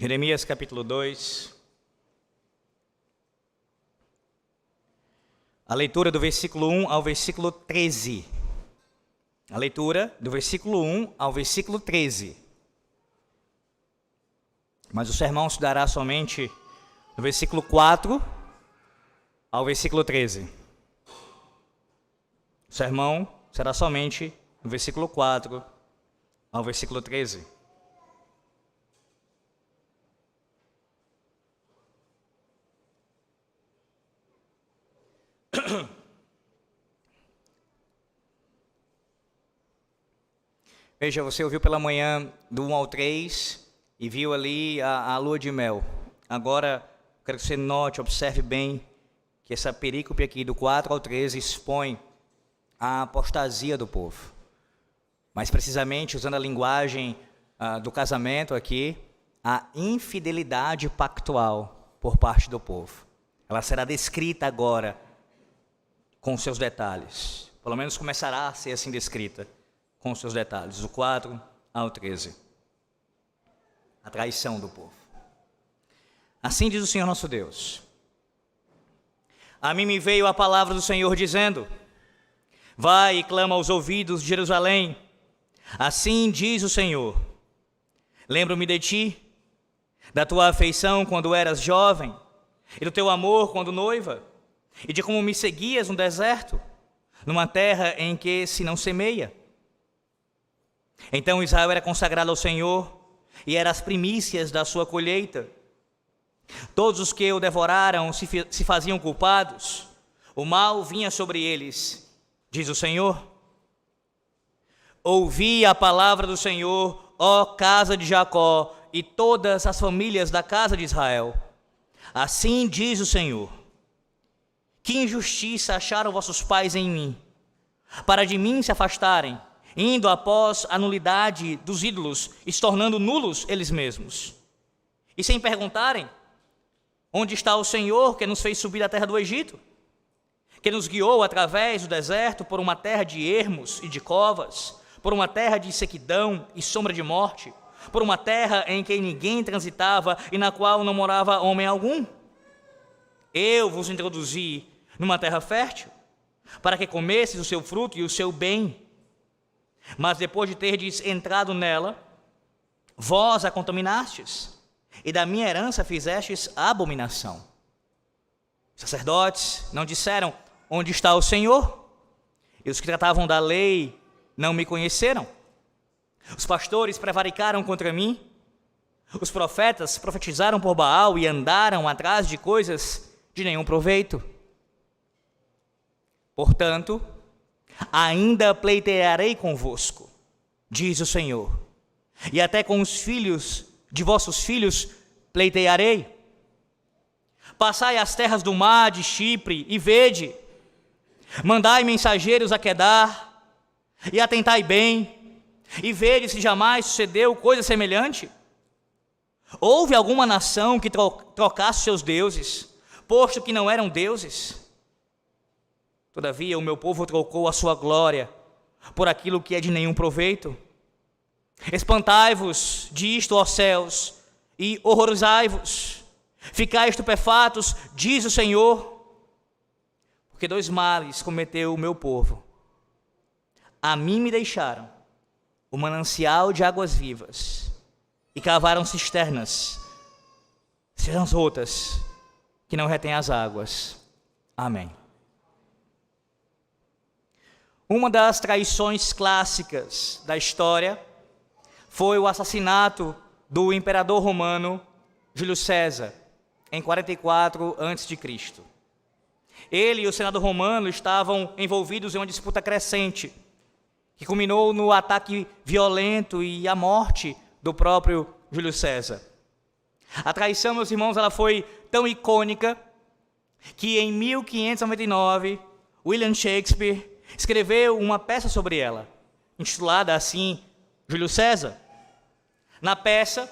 Jeremias capítulo 2. A leitura do versículo 1 ao versículo 13. A leitura do versículo 1 ao versículo 13. Mas o sermão se dará somente do versículo 4 ao versículo 13. O sermão será somente do versículo 4 ao versículo 13. Veja, você ouviu pela manhã do 1 ao 3 e viu ali a lua de mel. Agora, quero que você note, observe bem que essa perícope aqui do 4 ao 13 expõe a apostasia do povo. Mais precisamente, usando a linguagem do casamento aqui, a infidelidade pactual por parte do povo. Ela será descrita agora com seus detalhes. Pelo menos começará a ser assim descrita com seus detalhes, do 4 ao 13. A traição do povo. Assim diz o Senhor nosso Deus: a mim me veio a palavra do Senhor dizendo: vai e clama aos ouvidos de Jerusalém. Assim diz o Senhor: lembro-me de ti, da tua afeição quando eras jovem, e do teu amor quando noiva, e de como me seguias no deserto, numa terra em que se não semeia. Então Israel era consagrado ao Senhor, e era as primícias da sua colheita. Todos os que o devoraram se faziam culpados, o mal vinha sobre eles, diz o Senhor. Ouvi a palavra do Senhor, ó casa de Jacó, e todas as famílias da casa de Israel. Assim diz o Senhor: que injustiça acharam vossos pais em mim, para de mim se afastarem, indo após a nulidade dos ídolos, e se tornando nulos eles mesmos. E sem perguntarem: onde está o Senhor que nos fez subir da terra do Egito? Que nos guiou através do deserto por uma terra de ermos e de covas, por uma terra de sequidão e sombra de morte, por uma terra em que ninguém transitava e na qual não morava homem algum? Eu vos introduzi numa terra fértil, para que comesseis o seu fruto e o seu bem. Mas depois de terdes entrado nela, vós a contaminastes, e da minha herança fizestes abominação. Os sacerdotes não disseram: onde está o Senhor? E os que tratavam da lei não me conheceram. Os pastores prevaricaram contra mim. Os profetas profetizaram por Baal e andaram atrás de coisas de nenhum proveito. Portanto, ainda pleitearei convosco, diz o Senhor, e até com os filhos de vossos filhos pleitearei. Passai as terras do mar de Chipre e vede, mandai mensageiros a Quedar, e atentai bem, e vede se jamais sucedeu coisa semelhante. Houve alguma nação que trocasse seus deuses, posto que não eram deuses? Todavia o meu povo trocou a sua glória por aquilo que é de nenhum proveito. Espantai-vos disto, ó céus, e horrorizai-vos. Ficai estupefatos, diz o Senhor, porque dois males cometeu o meu povo. A mim me deixaram o manancial de águas vivas e cavaram cisternas rotas que não retêm as águas. Amém. Uma das traições clássicas da história foi o assassinato do imperador romano Júlio César, em 44 a.C. Ele e o Senado romano estavam envolvidos em uma disputa crescente, que culminou no ataque violento e a morte do próprio Júlio César. A traição, meus irmãos, ela foi tão icônica que em 1599, William Shakespeare escreveu uma peça sobre ela, intitulada assim, Júlio César. Na peça,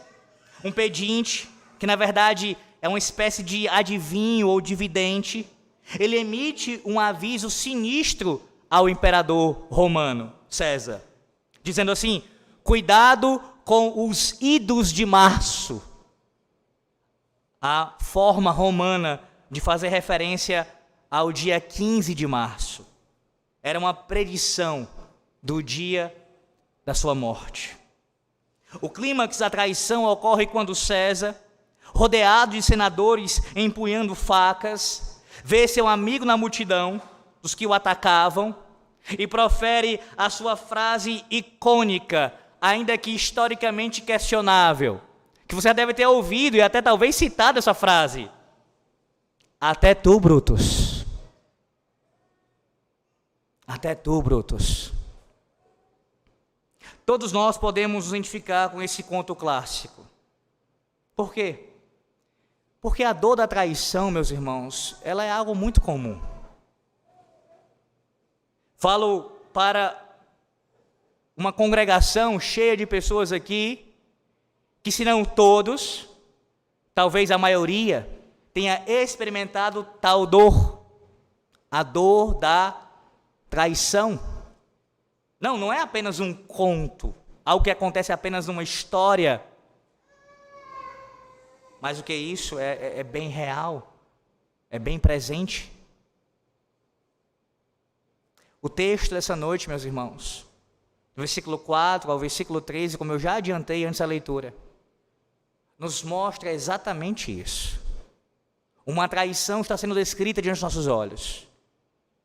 um pedinte, que na verdade é uma espécie de adivinho ou de vidente, ele emite um aviso sinistro ao imperador romano, César, dizendo assim: cuidado com os idos de março. a forma romana de fazer referência ao dia 15 de março. Era uma predição do dia da sua morte. O clímax da traição ocorre quando César, rodeado de senadores empunhando facas, vê seu amigo na multidão dos que o atacavam e profere a sua frase icônica, ainda que historicamente questionável, que você deve ter ouvido e até talvez citado essa frase: até tu, Brutus. Até tu, Brutus. Todos nós podemos nos identificar com esse conto clássico. Por quê? Porque a dor da traição, meus irmãos, ela é algo muito comum. Falo para uma congregação cheia de pessoas aqui, que se não todos, talvez a maioria, tenha experimentado tal dor, a dor da traição. Não é apenas um conto, algo que acontece apenas numa história, mas o que é isso? É bem real, é bem presente. O texto dessa noite, meus irmãos, do versículo 4 ao versículo 13, como eu já adiantei antes da leitura, nos mostra exatamente isso. Uma traição está sendo descrita diante dos nossos olhos,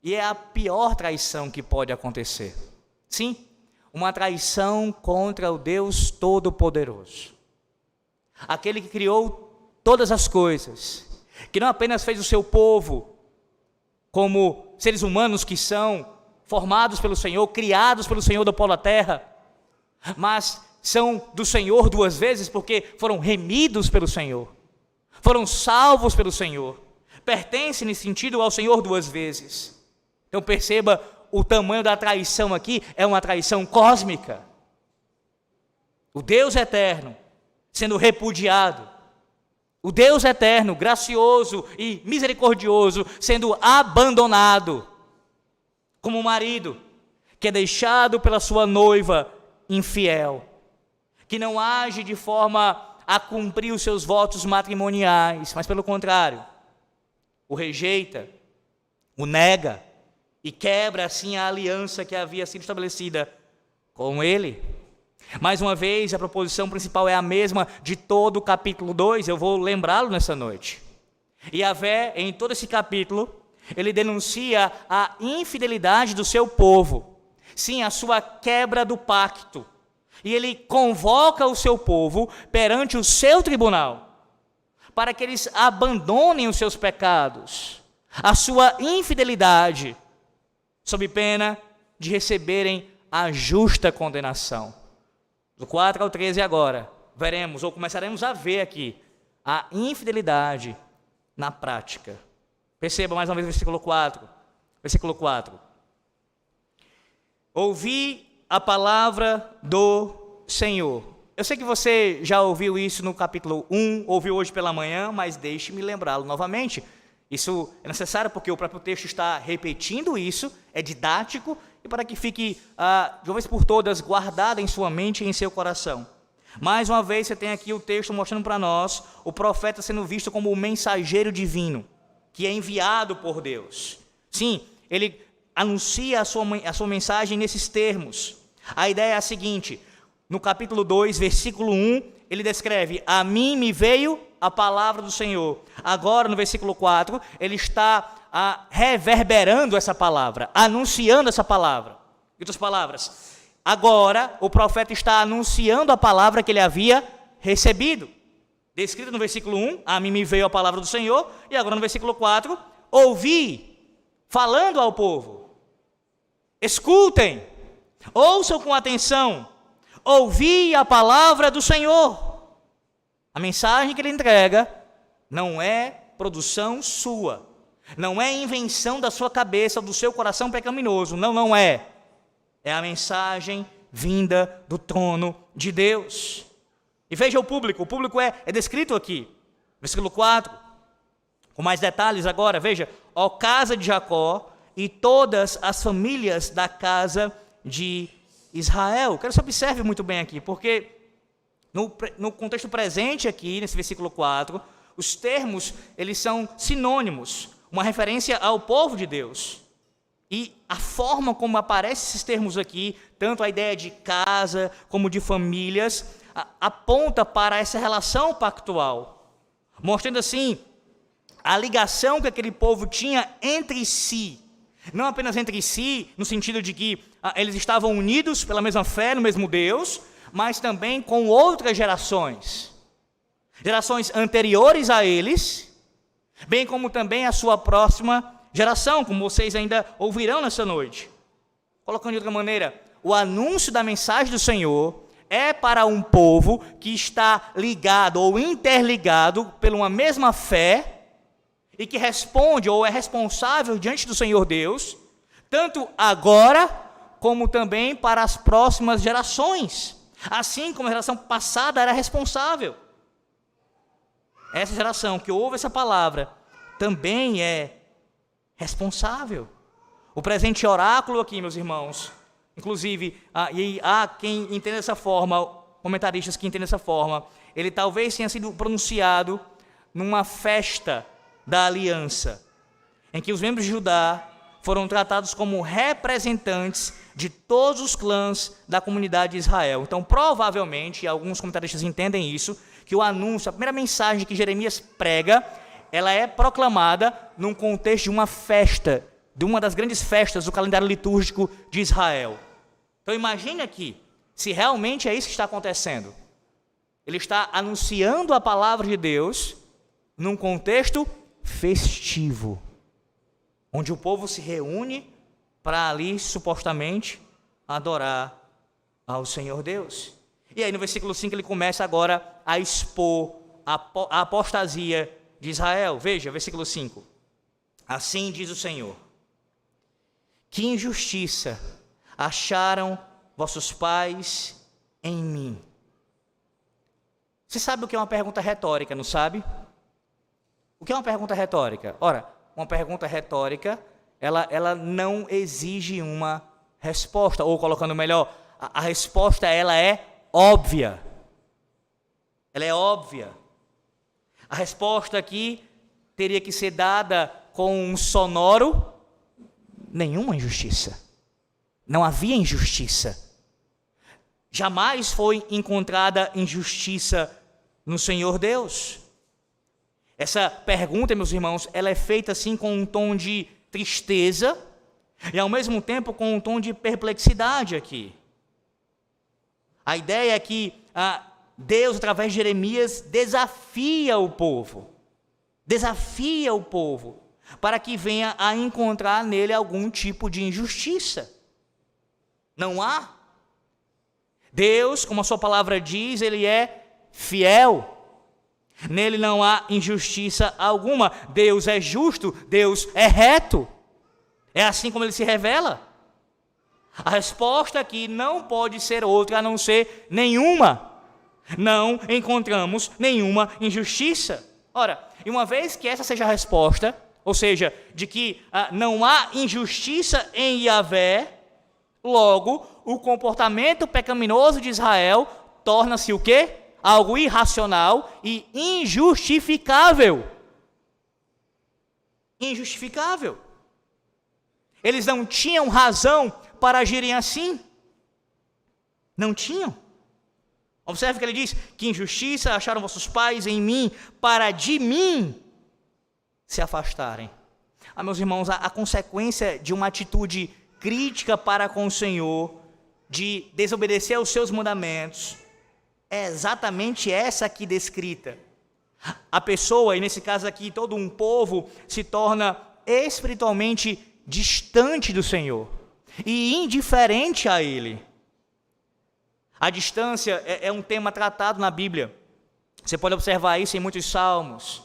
e é a pior traição que pode acontecer. Sim, uma traição contra o Deus Todo-Poderoso. Aquele que criou todas as coisas, que não apenas fez o seu povo como seres humanos que são formados pelo Senhor, criados pelo Senhor do polo da terra, mas são do Senhor duas vezes porque foram remidos pelo Senhor, foram salvos pelo Senhor, pertencem nesse sentido ao Senhor duas vezes. Então perceba, o tamanho da traição aqui é uma traição cósmica. O Deus eterno sendo repudiado. O Deus eterno, gracioso e misericordioso, sendo abandonado. Como um marido que é deixado pela sua noiva infiel, que não age de forma a cumprir os seus votos matrimoniais, mas pelo contrário, o rejeita, o nega, e quebra assim a aliança que havia sido estabelecida com ele. Mais uma vez, a proposição principal é a mesma de todo o capítulo 2, eu vou lembrá-lo nessa noite. Yahvé, em todo esse capítulo, ele denuncia a infidelidade do seu povo, sim, a sua quebra do pacto, e ele convoca o seu povo perante o seu tribunal, para que eles abandonem os seus pecados, a sua infidelidade, sob pena de receberem a justa condenação. Do 4 ao 13 agora, veremos, ou começaremos a ver aqui, a infidelidade na prática. Perceba mais uma vez o versículo 4. Versículo 4. Ouvi a palavra do Senhor. Eu sei que você já ouviu isso no capítulo 1, ouviu hoje pela manhã, mas deixe-me lembrá-lo novamente. Isso é necessário porque o próprio texto está repetindo isso, é didático, e para que fique, de uma vez por todas, guardado em sua mente e em seu coração. Mais uma vez, você tem aqui o texto mostrando para nós o profeta sendo visto como o mensageiro divino, que é enviado por Deus. Sim, ele anuncia a sua mensagem nesses termos. A ideia é a seguinte: no capítulo 2, versículo 1, ele descreve: a mim me veio a palavra do Senhor. Agora, no versículo 4, ele está reverberando essa palavra, anunciando essa palavra. Em outras palavras, agora o profeta está anunciando a palavra que ele havia recebido. Descrito no versículo 1, a mim me veio a palavra do Senhor, e agora no versículo 4, ouvi, falando ao povo. Escutem, ouçam com atenção, ouvi a palavra do Senhor. A mensagem que ele entrega não é produção sua, não é invenção da sua cabeça ou do seu coração pecaminoso, não é. É a mensagem vinda do trono de Deus. E veja o público é descrito aqui, versículo 4, com mais detalhes agora, veja: ó casa de Jacó e todas as famílias da casa de Israel. Quero que você observe muito bem aqui, porque no contexto presente aqui, nesse versículo 4, os termos, eles são sinônimos, uma referência ao povo de Deus. E a forma como aparecem esses termos aqui, tanto a ideia de casa como de famílias, aponta para essa relação pactual, mostrando assim a ligação que aquele povo tinha entre si. Não apenas entre si, no sentido de que eles estavam unidos pela mesma fé, no mesmo Deus, mas também com outras gerações. Gerações anteriores a eles, bem como também a sua próxima geração, como vocês ainda ouvirão nessa noite. Colocando de outra maneira, o anúncio da mensagem do Senhor é para um povo que está ligado ou interligado por uma mesma fé e que responde ou é responsável diante do Senhor Deus, tanto agora como também para as próximas gerações, assim como a geração passada era responsável. Essa geração que ouve essa palavra também é responsável. O presente oráculo aqui, meus irmãos, inclusive, e há quem entenda dessa forma, comentaristas que entendem dessa forma, ele talvez tenha sido pronunciado numa festa da aliança, em que os membros de Judá foram tratados como representantes de todos os clãs da comunidade de Israel. Então, provavelmente, alguns comentaristas entendem isso, que o anúncio, a primeira mensagem que Jeremias prega, ela é proclamada num contexto de uma festa, de uma das grandes festas do calendário litúrgico de Israel. Então, imagine aqui, se realmente é isso que está acontecendo. Ele está anunciando a palavra de Deus num contexto festivo, onde o povo se reúne para ali, supostamente, adorar ao Senhor Deus. E aí no versículo 5 ele começa agora a expor a apostasia de Israel. Veja, versículo 5. Assim diz o Senhor: que injustiça acharam vossos pais em mim. Você sabe o que é uma pergunta retórica, não sabe? O que é uma pergunta retórica? Ora, uma pergunta retórica, ela não exige uma resposta, ou colocando melhor, a resposta ela é óbvia. Ela é óbvia. A resposta aqui teria que ser dada com um sonoro: nenhuma injustiça. Não havia injustiça. Jamais foi encontrada injustiça no Senhor Deus. Essa pergunta, meus irmãos, ela é feita assim com um tom de tristeza e ao mesmo tempo com um tom de perplexidade aqui. A ideia é que Deus, através de Jeremias, desafia o povo para que venha a encontrar nele algum tipo de injustiça. Não há. Deus, como a sua palavra diz, ele é fiel. Nele não há injustiça alguma. Deus é justo, Deus é reto. É assim como ele se revela. A resposta aqui não pode ser outra a não ser nenhuma. Não encontramos nenhuma injustiça. Ora, e uma vez que essa seja a resposta, ou seja, de que não há injustiça em Yahvé, logo, o comportamento pecaminoso de Israel torna-se o quê? Algo irracional e injustificável. Injustificável. Eles não tinham razão para agirem assim. Não tinham. Observe que ele diz: que injustiça acharam vossos pais em mim, para de mim se afastarem. Meus irmãos, a consequência de uma atitude crítica para com o Senhor, de desobedecer aos seus mandamentos, é exatamente essa aqui descrita. A pessoa, e nesse caso aqui todo um povo, se torna espiritualmente distante do Senhor e indiferente a Ele. A distância é um tema tratado na Bíblia. Você pode observar isso em muitos salmos.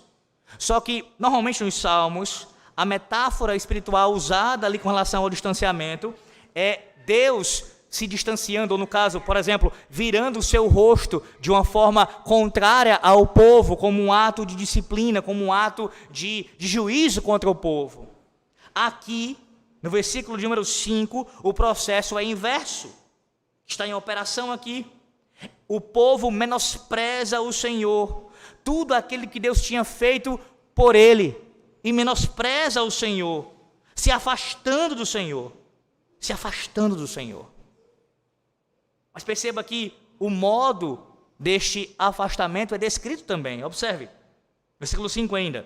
Só que, normalmente nos salmos, a metáfora espiritual usada ali com relação ao distanciamento é Deus se distanciando, ou no caso, por exemplo, virando o seu rosto de uma forma contrária ao povo, como um ato de disciplina, como um ato de juízo contra o povo. Aqui, no versículo de número 5, o processo é inverso. Está em operação aqui. O povo menospreza o Senhor, tudo aquilo que Deus tinha feito por ele e menospreza o Senhor, se afastando do Senhor, Mas perceba que o modo deste afastamento é descrito também. Observe, versículo 5 ainda.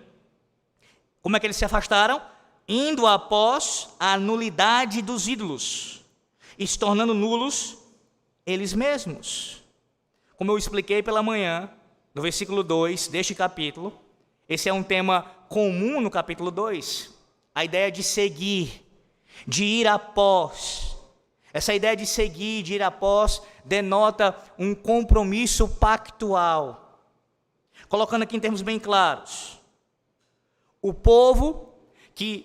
Como é que eles se afastaram? Indo após a nulidade dos ídolos e se tornando nulos eles mesmos. Como eu expliquei pela manhã, no versículo 2 deste capítulo, esse é um tema comum no capítulo 2, a ideia de seguir, de ir após. Essa ideia de seguir, de ir após, denota um compromisso pactual. Colocando aqui em termos bem claros, o povo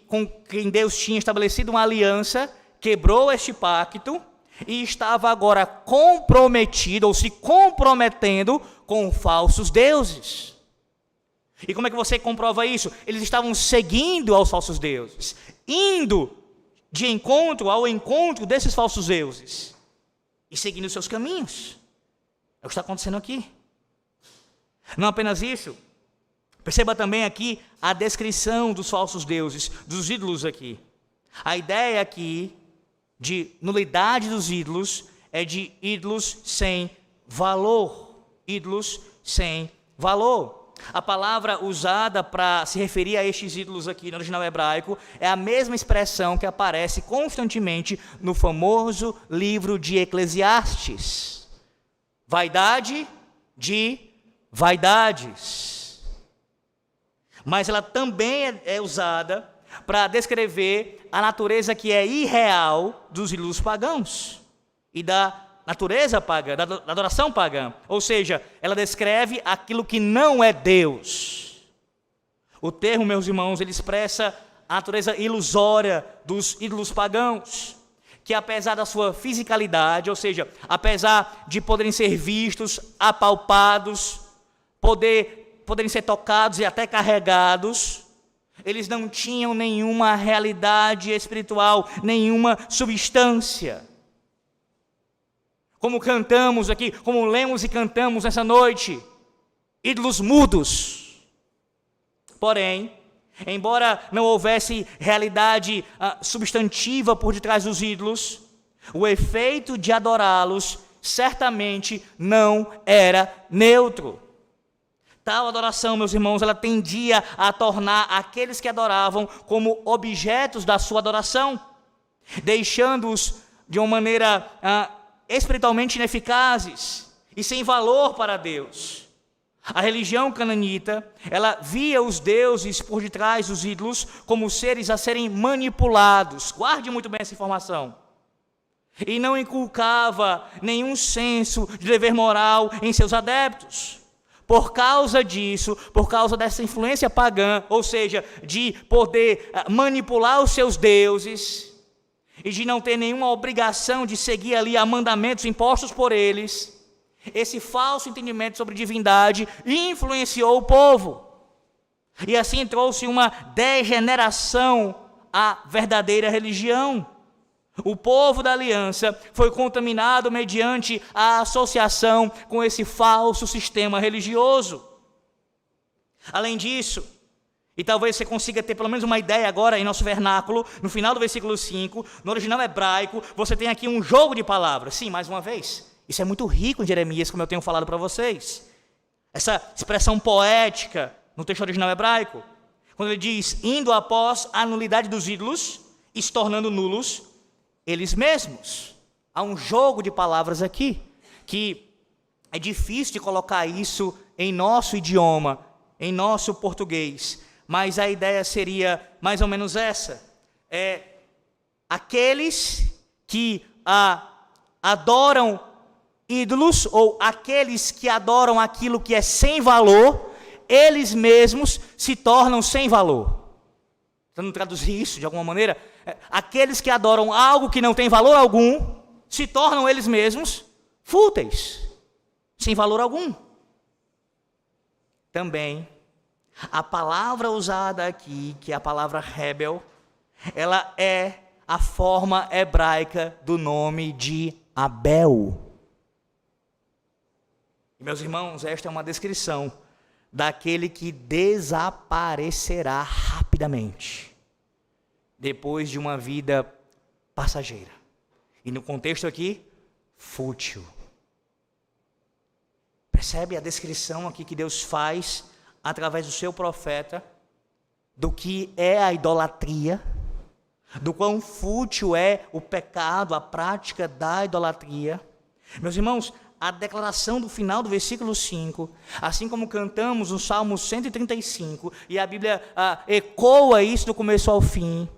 com quem Deus tinha estabelecido uma aliança, quebrou este pacto e estava agora comprometido, ou se comprometendo com falsos deuses. E como é que você comprova isso? Eles estavam seguindo aos falsos deuses, indo ao encontro desses falsos deuses e seguindo os seus caminhos. É o que está acontecendo aqui. Não apenas isso, perceba também aqui a descrição dos falsos deuses, dos ídolos aqui. A ideia aqui de nulidade dos ídolos é de ídolos sem valor. Ídolos sem valor. A palavra usada para se referir a estes ídolos aqui no original hebraico é a mesma expressão que aparece constantemente no famoso livro de Eclesiastes. Vaidade de vaidades. Mas ela também é usada para descrever a natureza que é irreal dos ídolos pagãos e da natureza pagã, da adoração pagã. Ou seja, ela descreve aquilo que não é Deus. O termo, meus irmãos, ele expressa a natureza ilusória dos ídolos pagãos, que apesar da sua fisicalidade, ou seja, apesar de poderem ser vistos, apalpados, poderem ser tocados e até carregados, eles não tinham nenhuma realidade espiritual, nenhuma substância. Como cantamos aqui, como lemos e cantamos nessa noite, ídolos mudos. Porém, embora não houvesse realidade substantiva por detrás dos ídolos, o efeito de adorá-los certamente não era neutro. Tal adoração, meus irmãos, ela tendia a tornar aqueles que adoravam como objetos da sua adoração, deixando-os de uma maneira espiritualmente ineficazes e sem valor para Deus. A religião cananita, ela via os deuses por detrás dos ídolos como seres a serem manipulados. Guarde muito bem essa informação. E não inculcava nenhum senso de dever moral em seus adeptos. Por causa disso, por causa dessa influência pagã, ou seja, de poder manipular os seus deuses e de não ter nenhuma obrigação de seguir ali a mandamentos impostos por eles, esse falso entendimento sobre divindade influenciou o povo. E assim trouxe uma degeneração à verdadeira religião. O povo da aliança foi contaminado mediante a associação com esse falso sistema religioso. Além disso, e talvez você consiga ter pelo menos uma ideia agora em nosso vernáculo, no final do versículo 5, no original hebraico, você tem aqui um jogo de palavras. Sim, mais uma vez, isso é muito rico em Jeremias, como eu tenho falado para vocês. Essa expressão poética no texto original hebraico, quando ele diz, indo após a nulidade dos ídolos e se tornando nulos eles mesmos. Há um jogo de palavras aqui, que é difícil de colocar isso em nosso idioma, em nosso português, mas a ideia seria mais ou menos essa. Aqueles que adoram ídolos, ou aqueles que adoram aquilo que é sem valor, eles mesmos se tornam sem valor. Tentando traduzir isso de alguma maneira, aqueles que adoram algo que não tem valor algum, se tornam eles mesmos fúteis, sem valor algum. Também, a palavra usada aqui, que é a palavra rebel, ela é a forma hebraica do nome de Abel. E, meus irmãos, esta é uma descrição daquele que desaparecerá rapidamente, depois de uma vida passageira. E no contexto aqui, fútil. Percebe a descrição aqui que Deus faz através do seu profeta do que é a idolatria, do quão fútil é o pecado, a prática da idolatria. Meus irmãos, a declaração do final do versículo 5, assim como cantamos no Salmo 135, e a Bíblia ecoa isso do começo ao fim,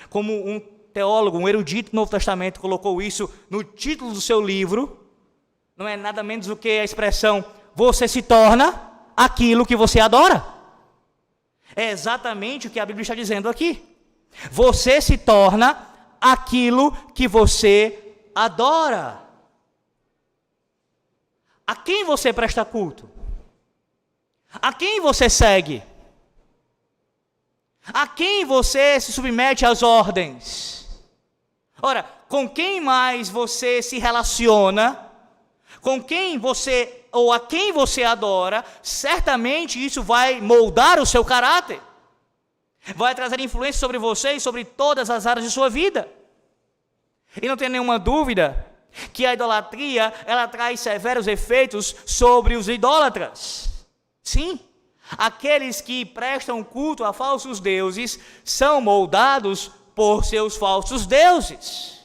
como um teólogo, um erudito do Novo Testamento colocou isso no título do seu livro, não é nada menos do que a expressão, você se torna aquilo que você adora. É exatamente o que a Bíblia está dizendo aqui. Você se torna aquilo que você adora. A quem você presta culto? A quem você segue? A quem você se submete às ordens? Ora, com quem mais você se relaciona? Com quem você, ou a quem você adora, certamente isso vai moldar o seu caráter. Vai trazer influência sobre você e sobre todas as áreas de sua vida. E não tem nenhuma dúvida que a idolatria, ela traz severos efeitos sobre os idólatras. Sim, aqueles que prestam culto a falsos deuses são moldados por seus falsos deuses.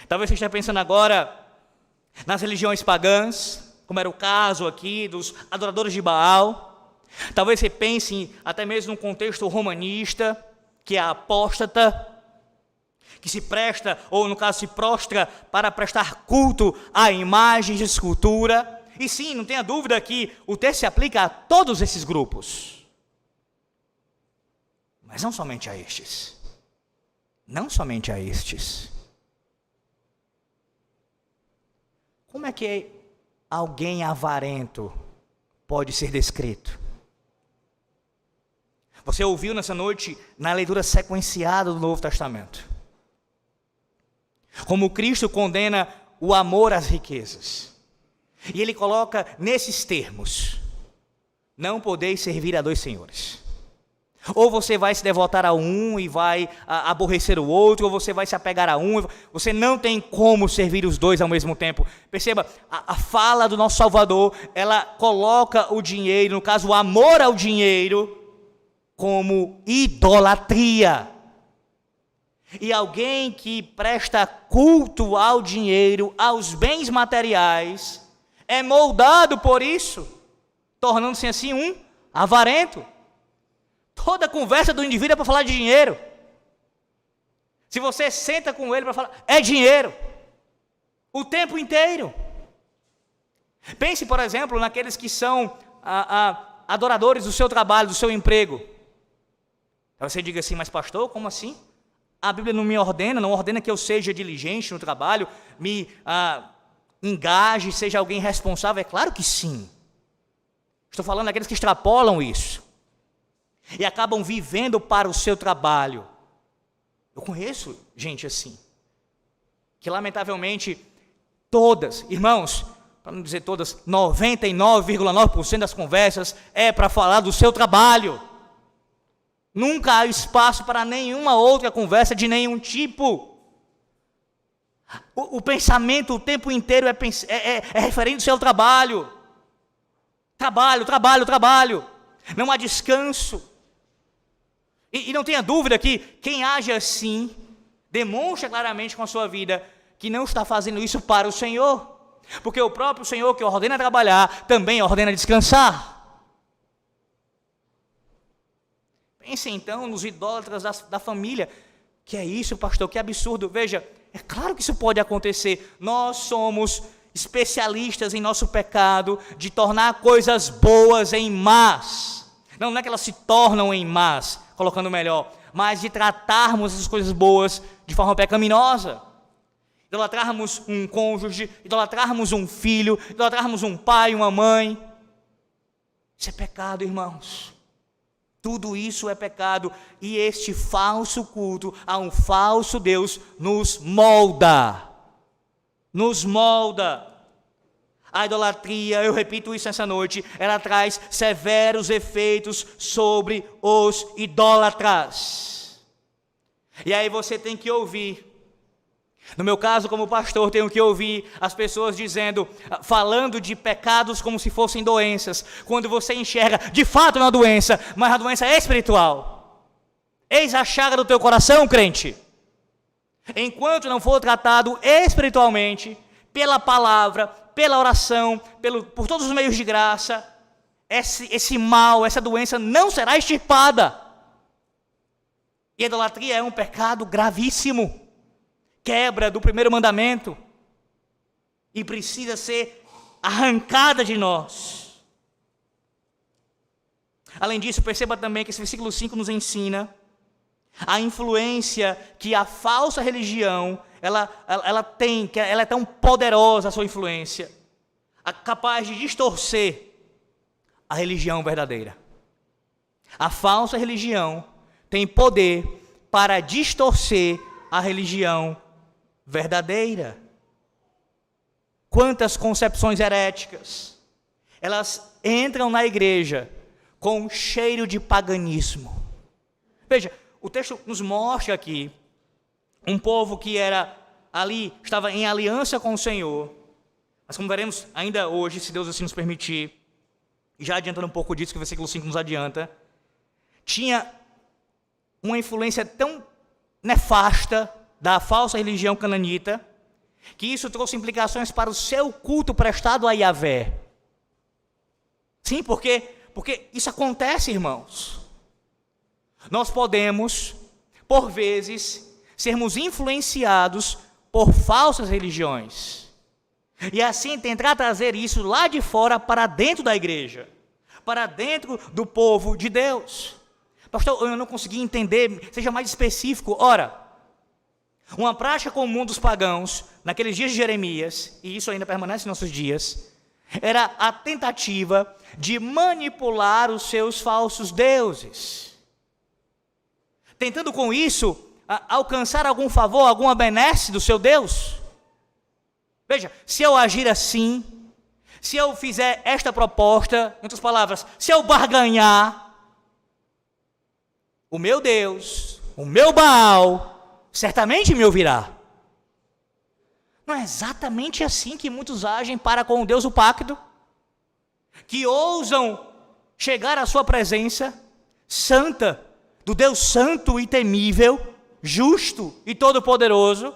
Talvez você esteja pensando agora nas religiões pagãs, como era o caso aqui dos adoradores de Baal. Talvez você pense até mesmo num contexto romanista, que é a apóstata, que se presta, ou no caso se prostra, para prestar culto a imagens de escultura. E sim, não tenha dúvida que o texto se aplica a todos esses grupos. Mas não somente a estes. Não somente a estes. Como é que alguém avarento pode ser descrito? Você ouviu nessa noite, na leitura sequenciada do Novo Testamento, como Cristo condena o amor às riquezas. E ele coloca nesses termos: não podeis servir a dois senhores. Ou você vai se devotar a um e vai aborrecer o outro, ou você vai se apegar a um. Você não tem como servir os dois ao mesmo tempo. Perceba, a fala do nosso Salvador, ela coloca o dinheiro, no caso o amor ao dinheiro, como idolatria. E alguém que presta culto ao dinheiro, aos bens materiais, é moldado por isso, tornando-se assim um avarento. Toda conversa do indivíduo é para falar de dinheiro. Se você senta com ele para falar, é dinheiro. O tempo inteiro. Pense, por exemplo, naqueles que são adoradores do seu trabalho, do seu emprego. Aí você diga assim, mas pastor, como assim? A Bíblia não me ordena, não ordena que eu seja diligente no trabalho, me engaje, seja alguém responsável. É claro que sim. Estou falando daqueles que extrapolam isso e acabam vivendo para o seu trabalho. Eu conheço gente assim, que lamentavelmente todas, irmãos, para não dizer todas, 99,9% das conversas é para falar do seu trabalho. Nunca há espaço para nenhuma outra conversa de nenhum tipo. O pensamento o tempo inteiro é referente ao seu trabalho. Trabalho, trabalho, trabalho. Não há descanso. E não tenha dúvida que quem age assim, demonstra claramente com a sua vida que não está fazendo isso para o Senhor. Porque o próprio Senhor que ordena trabalhar, também ordena descansar. Pense então nos idólatras da família. Que é isso, pastor? Que absurdo. Veja, é claro que isso pode acontecer. Nós somos especialistas em nosso pecado, de tornar coisas boas em más. Não é que elas se tornam em más, colocando melhor, mas de tratarmos essas coisas boas de forma pecaminosa. Idolatrarmos um cônjuge, idolatrarmos um filho, idolatrarmos um pai, uma mãe. Isso é pecado, irmãos. Tudo isso é pecado, e este falso culto a um falso Deus nos molda. Nos molda. A idolatria, eu repito isso essa noite, ela traz severos efeitos sobre os idólatras. E aí você tem que ouvir. No meu caso, como pastor, tenho que ouvir as pessoas falando de pecados como se fossem doenças, quando você enxerga, de fato é uma doença, mas a doença é espiritual. Eis a chaga do teu coração, crente. Enquanto não for tratado espiritualmente, pela palavra, pela oração, por todos os meios de graça, esse mal, essa doença não será extirpada. E a idolatria é um pecado gravíssimo. Quebra do primeiro mandamento e precisa ser arrancada de nós. Além disso, perceba também que esse versículo 5 nos ensina a influência que a falsa religião ela tem, que ela é tão poderosa, a sua influência, capaz de distorcer a religião verdadeira. A falsa religião tem poder para distorcer a religião verdadeira. Quantas concepções heréticas, elas entram na igreja com cheiro de paganismo. Veja, o texto nos mostra aqui um povo que estava em aliança com o Senhor, mas como veremos ainda hoje, se Deus assim nos permitir, e já adiantando um pouco disso que o versículo 5 nos adianta, tinha uma influência tão nefasta da falsa religião cananita, que isso trouxe implicações para o seu culto prestado a Yahvé. Sim, porque isso acontece, irmãos. Nós podemos, por vezes, sermos influenciados por falsas religiões, e assim tentar trazer isso lá de fora para dentro da igreja, para dentro do povo de Deus. Pastor, eu não consegui entender, seja mais específico. Ora, uma prática comum dos pagãos, naqueles dias de Jeremias, e isso ainda permanece em nossos dias, era a tentativa de manipular os seus falsos deuses, tentando com isso alcançar algum favor, alguma benesse do seu Deus. Veja, se eu agir assim, se eu fizer esta proposta, em outras palavras, se eu barganhar, o meu Deus, o meu Baal, certamente me ouvirá. Não é exatamente assim que muitos agem para com o Deus do pacto? Que ousam chegar à sua presença santa, do Deus santo e temível, justo e todo-poderoso,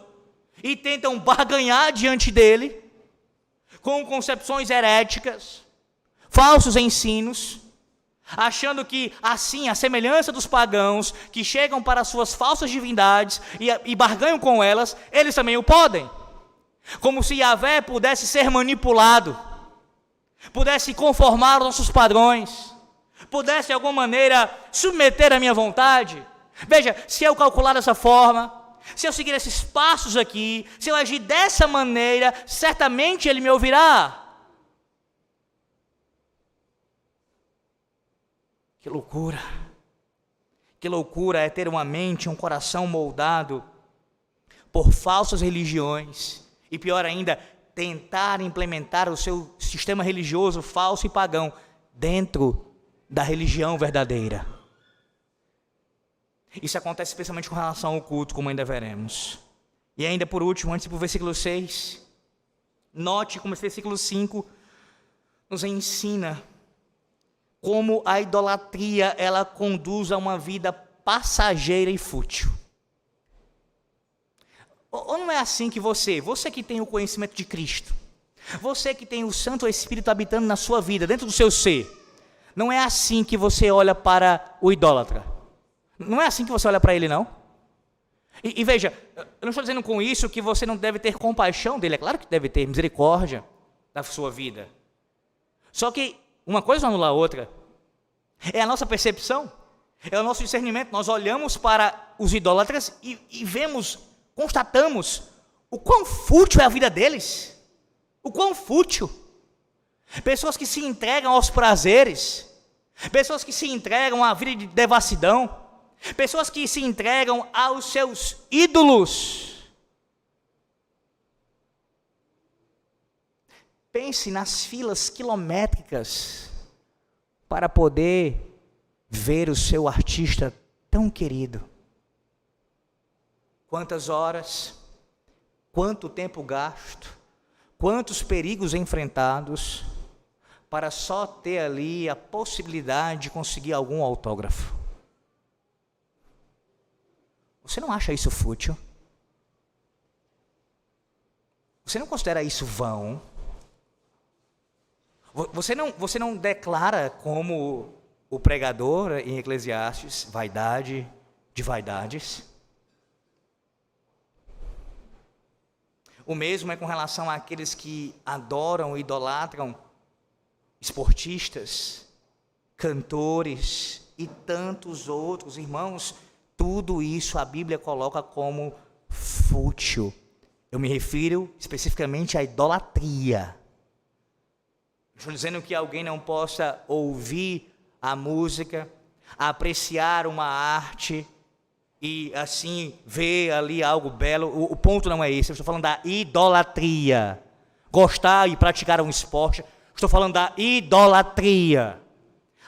e tentam barganhar diante dele, com concepções heréticas, falsos ensinos, achando que assim, a semelhança dos pagãos, que chegam para suas falsas divindades e barganham com elas, eles também o podem. Como se Yahvé pudesse ser manipulado, pudesse conformar aos nossos padrões, pudesse de alguma maneira submeter a minha vontade. Veja, se eu calcular dessa forma, se eu seguir esses passos aqui, se eu agir dessa maneira, certamente ele me ouvirá. Que loucura! Que loucura é ter uma mente, um coração moldado por falsas religiões, e pior ainda, tentar implementar o seu sistema religioso falso e pagão dentro da religião verdadeira. Isso acontece especialmente com relação ao culto, como ainda veremos. E ainda por último, antes do versículo 6, note como esse versículo 5 nos ensina como a idolatria ela conduz a uma vida passageira e fútil. Ou não é assim que você que tem o conhecimento de Cristo, você que tem o Santo Espírito habitando na sua vida, dentro do seu ser, não é assim que você olha para o idólatra? Não é assim que você olha para ele, não? E veja, eu não estou dizendo com isso que você não deve ter compaixão dele, é claro que deve ter misericórdia da sua vida. Só que uma coisa não anula a outra. É a nossa percepção, é o nosso discernimento. Nós olhamos para os idólatras e vemos, constatamos o quão fútil é a vida deles. O quão fútil. Pessoas que se entregam aos prazeres, pessoas que se entregam à vida de devassidão, pessoas que se entregam aos seus ídolos. Pense nas filas quilométricas para poder ver o seu artista tão querido. Quantas horas, quanto tempo gasto, quantos perigos enfrentados para só ter ali a possibilidade de conseguir algum autógrafo. Você não acha isso fútil? Você não considera isso vão? Você não declara como o pregador em Eclesiastes, vaidade de vaidades? O mesmo é com relação àqueles que adoram e idolatram esportistas, cantores e tantos outros. Irmãos, tudo isso a Bíblia coloca como fútil. Eu me refiro especificamente à idolatria. Estou dizendo que alguém não possa ouvir a música, apreciar uma arte e assim ver ali algo belo. O ponto não é esse, eu estou falando da idolatria. Gostar e praticar um esporte, estou falando da idolatria.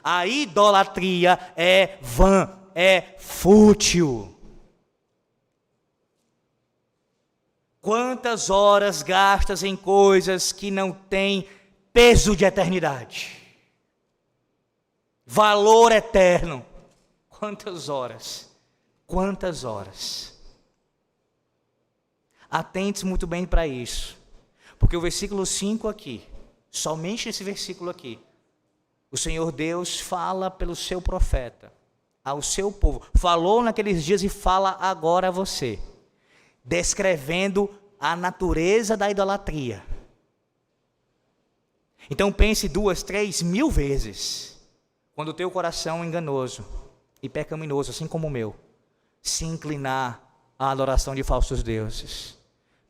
A idolatria é vã, é fútil. Quantas horas gastas em coisas que não têm peso de eternidade, valor eterno? Quantas horas? Quantas horas? Atente muito bem para isso, porque o versículo 5 aqui, somente esse versículo aqui, o Senhor Deus fala pelo seu profeta ao seu povo, falou naqueles dias e fala agora a você, descrevendo a natureza da idolatria. Então pense 2, 3 mil vezes, quando o teu coração enganoso e pecaminoso, assim como o meu, se inclinar à adoração de falsos deuses.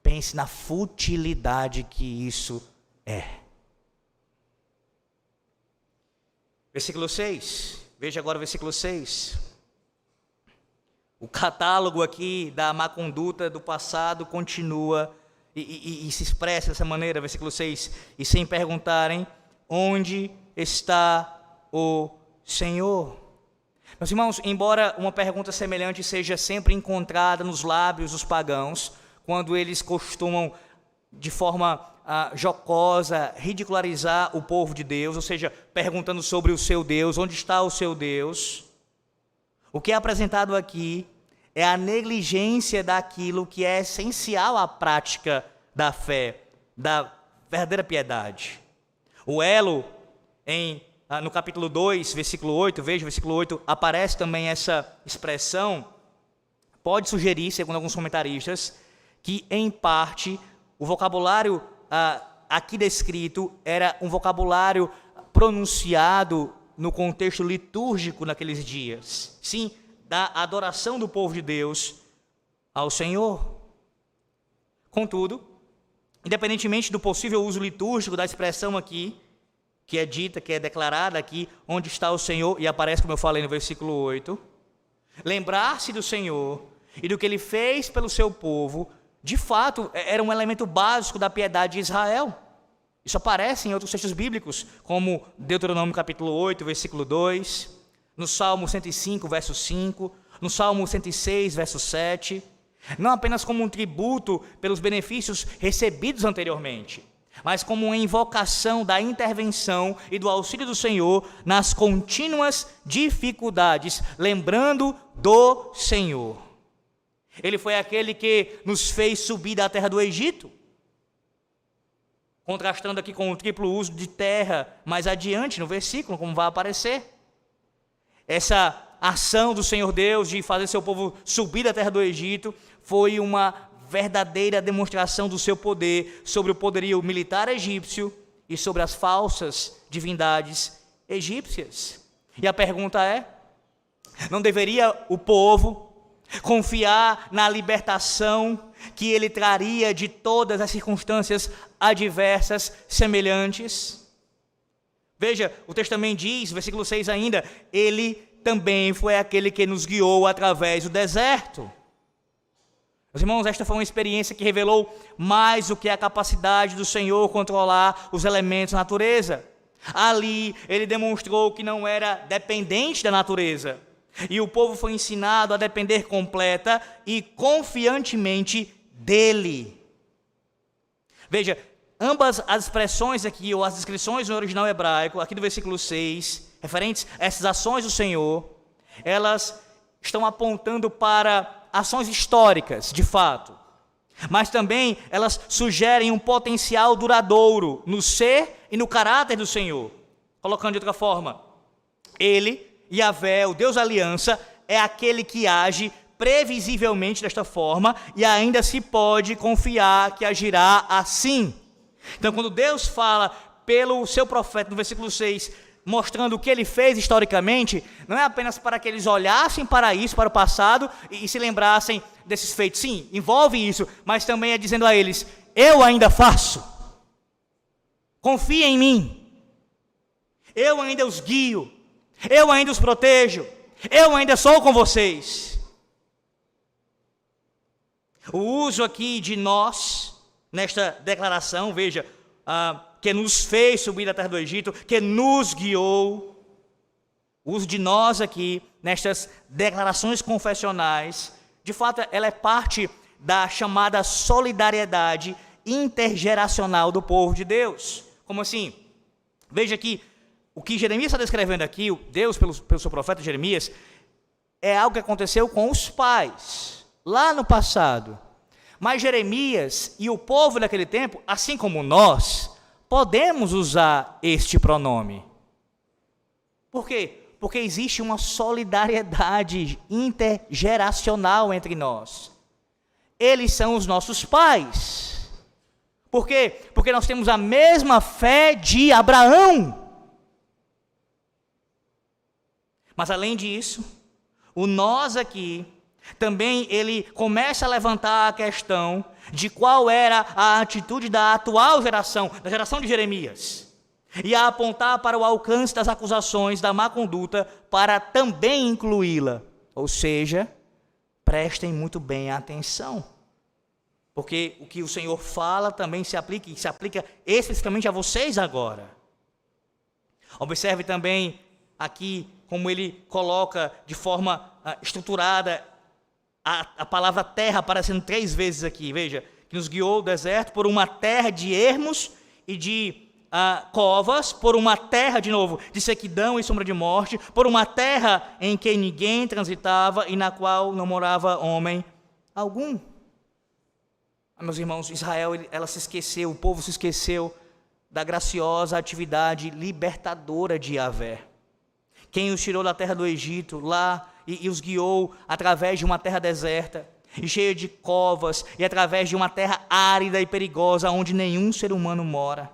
Pense na futilidade que isso é. Versículo 6, veja agora o versículo 6. O catálogo aqui da má conduta do passado continua e se expressa dessa maneira, versículo 6. E sem perguntarem, onde está o Senhor? Meus irmãos, embora uma pergunta semelhante seja sempre encontrada nos lábios dos pagãos, quando eles costumam, de forma jocosa, ridicularizar o povo de Deus, ou seja, perguntando sobre o seu Deus, onde está o seu Deus? O que é apresentado aqui é a negligência daquilo que é essencial à prática da fé, da verdadeira piedade. O elo, no capítulo 2, versículo 8, veja, versículo 8, aparece também essa expressão. Pode sugerir, segundo alguns comentaristas, que em parte o vocabulário aqui descrito era um vocabulário pronunciado no contexto litúrgico naqueles dias. Sim, da adoração do povo de Deus ao Senhor. Contudo, independentemente do possível uso litúrgico da expressão aqui, que é dita, que é declarada aqui, onde está o Senhor, e aparece, como eu falei no versículo 8, lembrar-se do Senhor e do que Ele fez pelo seu povo, de fato, era um elemento básico da piedade de Israel. Isso aparece em outros textos bíblicos, como Deuteronômio capítulo 8, versículo 2, no Salmo 105, verso 5, no Salmo 106, verso 7, não apenas como um tributo pelos benefícios recebidos anteriormente, mas como uma invocação da intervenção e do auxílio do Senhor nas contínuas dificuldades, lembrando do Senhor. Ele foi aquele que nos fez subir da terra do Egito, contrastando aqui com o triplo uso de terra mais adiante no versículo, como vai aparecer. Essa ação do Senhor Deus de fazer seu povo subir da terra do Egito foi uma verdadeira demonstração do seu poder sobre o poderio militar egípcio e sobre as falsas divindades egípcias. E a pergunta é, não deveria o povo confiar na libertação que ele traria de todas as circunstâncias adversas semelhantes? Veja, o texto também diz, versículo 6 ainda, ele também foi aquele que nos guiou através do deserto. Meus irmãos, esta foi uma experiência que revelou mais do que a capacidade do Senhor controlar os elementos da natureza. Ali, ele demonstrou que não era dependente da natureza. E o povo foi ensinado a depender completa e confiantemente dele. Veja, ambas as expressões aqui, ou as descrições no original hebraico, aqui do versículo 6, referentes a essas ações do Senhor, elas estão apontando para ações históricas, de fato. Mas também elas sugerem um potencial duradouro no ser e no caráter do Senhor. Colocando de outra forma, ele, Yahvé, o Deus da aliança, é aquele que age previsivelmente desta forma e ainda se pode confiar que agirá assim. Então, quando Deus fala pelo seu profeta no versículo 6, mostrando o que ele fez historicamente, não é apenas para que eles olhassem para isso, para o passado, e se lembrassem desses feitos. Sim, envolve isso, mas também é dizendo a eles: eu ainda faço. Confia em mim. Eu ainda os guio. Eu ainda os protejo. Eu ainda sou com vocês. O uso aqui de nós, nesta declaração, veja, que nos fez subir da terra do Egito, que nos guiou. O uso de nós aqui, nestas declarações confessionais, de fato, ela é parte da chamada solidariedade intergeracional do povo de Deus. Como assim? Veja que o que Jeremias está descrevendo aqui, Deus pelo seu profeta Jeremias, é algo que aconteceu com os pais, lá no passado. Mas Jeremias e o povo daquele tempo, assim como nós, podemos usar este pronome. Por quê? Porque existe uma solidariedade intergeracional entre nós. Eles são os nossos pais. Por quê? Porque nós temos a mesma fé de Abraão. Mas além disso, o nós aqui, também ele começa a levantar a questão de qual era a atitude da atual geração, da geração de Jeremias, e a apontar para o alcance das acusações da má conduta para também incluí-la. Ou seja, prestem muito bem atenção, porque o que o Senhor fala também se aplica, e se aplica especificamente a vocês agora. Observe também aqui como ele coloca de forma estruturada a palavra terra aparecendo 3 vezes aqui. Veja, que nos guiou o deserto por uma terra de ermos e de covas, por uma terra, de novo, de sequidão e sombra de morte, por uma terra em que ninguém transitava e na qual não morava homem algum. Meus irmãos, Israel, ela se esqueceu, o povo se esqueceu da graciosa atividade libertadora de Yahvé. Quem os tirou da terra do Egito, lá, e os guiou através de uma terra deserta, e cheia de covas, e através de uma terra árida e perigosa, onde nenhum ser humano mora.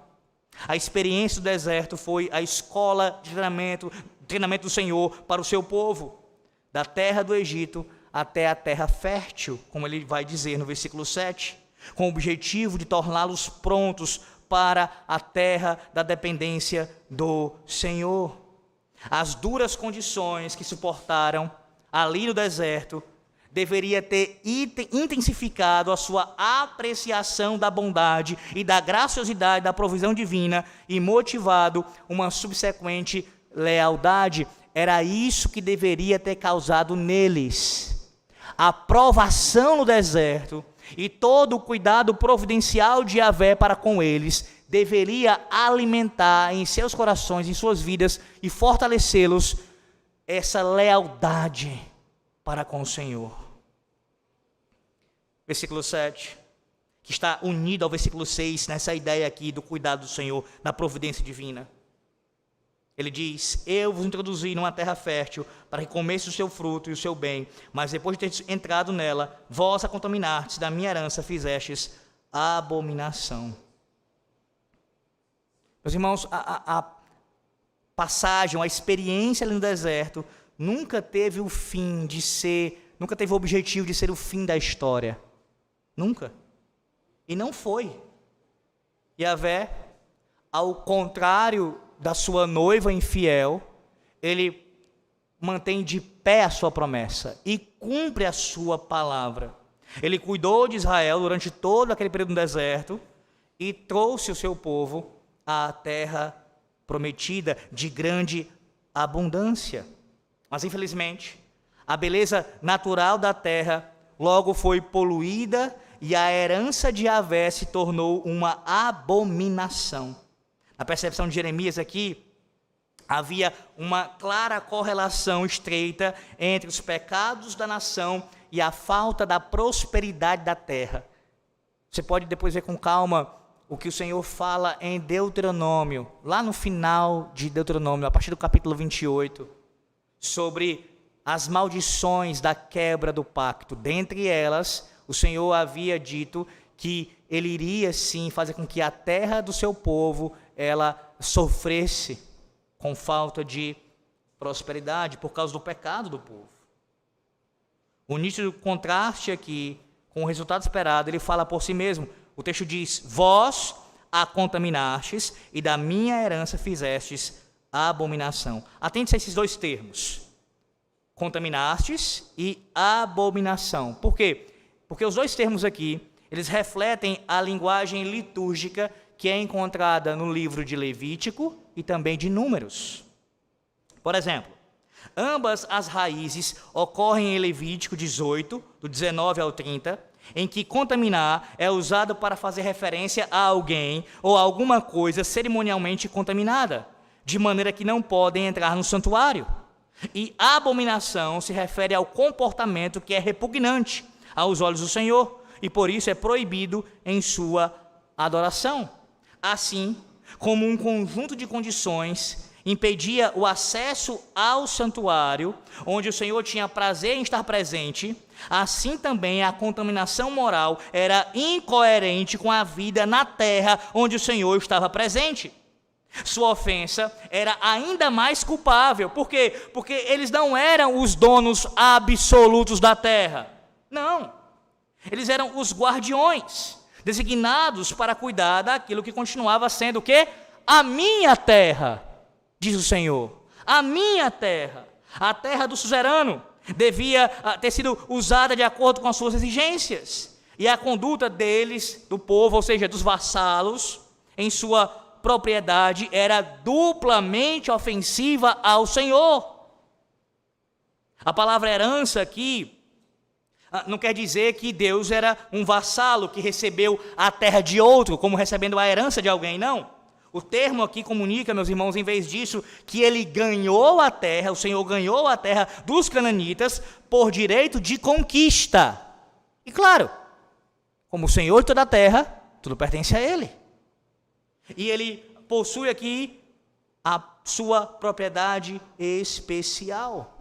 A experiência do deserto foi a escola de treinamento do Senhor para o seu povo, da terra do Egito até a terra fértil, como ele vai dizer no versículo 7, com o objetivo de torná-los prontos para a terra da dependência do Senhor. As duras condições que suportaram ali no deserto deveria ter intensificado a sua apreciação da bondade e da graciosidade da provisão divina e motivado uma subsequente lealdade. Era isso que deveria ter causado neles a provação no deserto, e todo o cuidado providencial de Yahvé para com eles deveria alimentar em seus corações, em suas vidas, e fortalecê-los essa lealdade para com o Senhor. Versículo 7, que está unido ao versículo 6, nessa ideia aqui do cuidado do Senhor, da providência divina. Ele diz: eu vos introduzi numa terra fértil, para que comesse o seu fruto e o seu bem, mas depois de ter entrado nela, vós a contaminastes, da minha herança fizestes abominação. Meus irmãos, a passagem, a experiência ali no deserto, nunca teve o fim de ser, nunca teve o objetivo de ser o fim da história. Nunca. E não foi. Yahvé, ao contrário da sua noiva infiel, ele mantém de pé a sua promessa e cumpre a sua palavra. Ele cuidou de Israel durante todo aquele período no deserto e trouxe o seu povo à terra prometida de grande abundância. Mas, infelizmente, a beleza natural da terra logo foi poluída e a herança de Yahvé se tornou uma abominação. Na percepção de Jeremias aqui, havia uma clara correlação estreita entre os pecados da nação e a falta da prosperidade da terra. Você pode depois ver com calma o que o Senhor fala em Deuteronômio, lá no final de Deuteronômio, a partir do capítulo 28, sobre as maldições da quebra do pacto. Dentre elas, o Senhor havia dito que ele iria sim fazer com que a terra do seu povo ela sofresse com falta de prosperidade por causa do pecado do povo. O nítido contraste aqui com o resultado esperado, ele fala por si mesmo. O texto diz: vós a contaminastes e da minha herança fizestes a abominação. Atente-se a esses dois termos: contaminastes e abominação. Por quê? Porque os dois termos aqui, eles refletem a linguagem litúrgica que é encontrada no livro de Levítico e também de Números. Por exemplo, ambas as raízes ocorrem em Levítico 18, do 19 ao 30, em que contaminar é usado para fazer referência a alguém ou a alguma coisa cerimonialmente contaminada, de maneira que não podem entrar no santuário. E abominação se refere ao comportamento que é repugnante aos olhos do Senhor e por isso é proibido em sua adoração. Assim como um conjunto de condições impedia o acesso ao santuário, onde o Senhor tinha prazer em estar presente, assim também a contaminação moral era incoerente com a vida na terra onde o Senhor estava presente. Sua ofensa era ainda mais culpável. Por quê? Porque eles não eram os donos absolutos da terra. Não. Eles eram os guardiões, designados para cuidar daquilo que continuava sendo o quê? A minha terra, diz o Senhor. A minha terra, a terra do suzerano, devia ter sido usada de acordo com as suas exigências. E a conduta deles, do povo, ou seja, dos vassalos, em sua propriedade, era duplamente ofensiva ao Senhor. A palavra herança aqui não quer dizer que Deus era um vassalo que recebeu a terra de outro, como recebendo a herança de alguém, não. O termo aqui comunica, meus irmãos, em vez disso, que ele ganhou a terra, o Senhor ganhou a terra dos cananitas por direito de conquista. E claro, como o Senhor de toda a terra, tudo pertence a ele. E ele possui aqui a sua propriedade especial.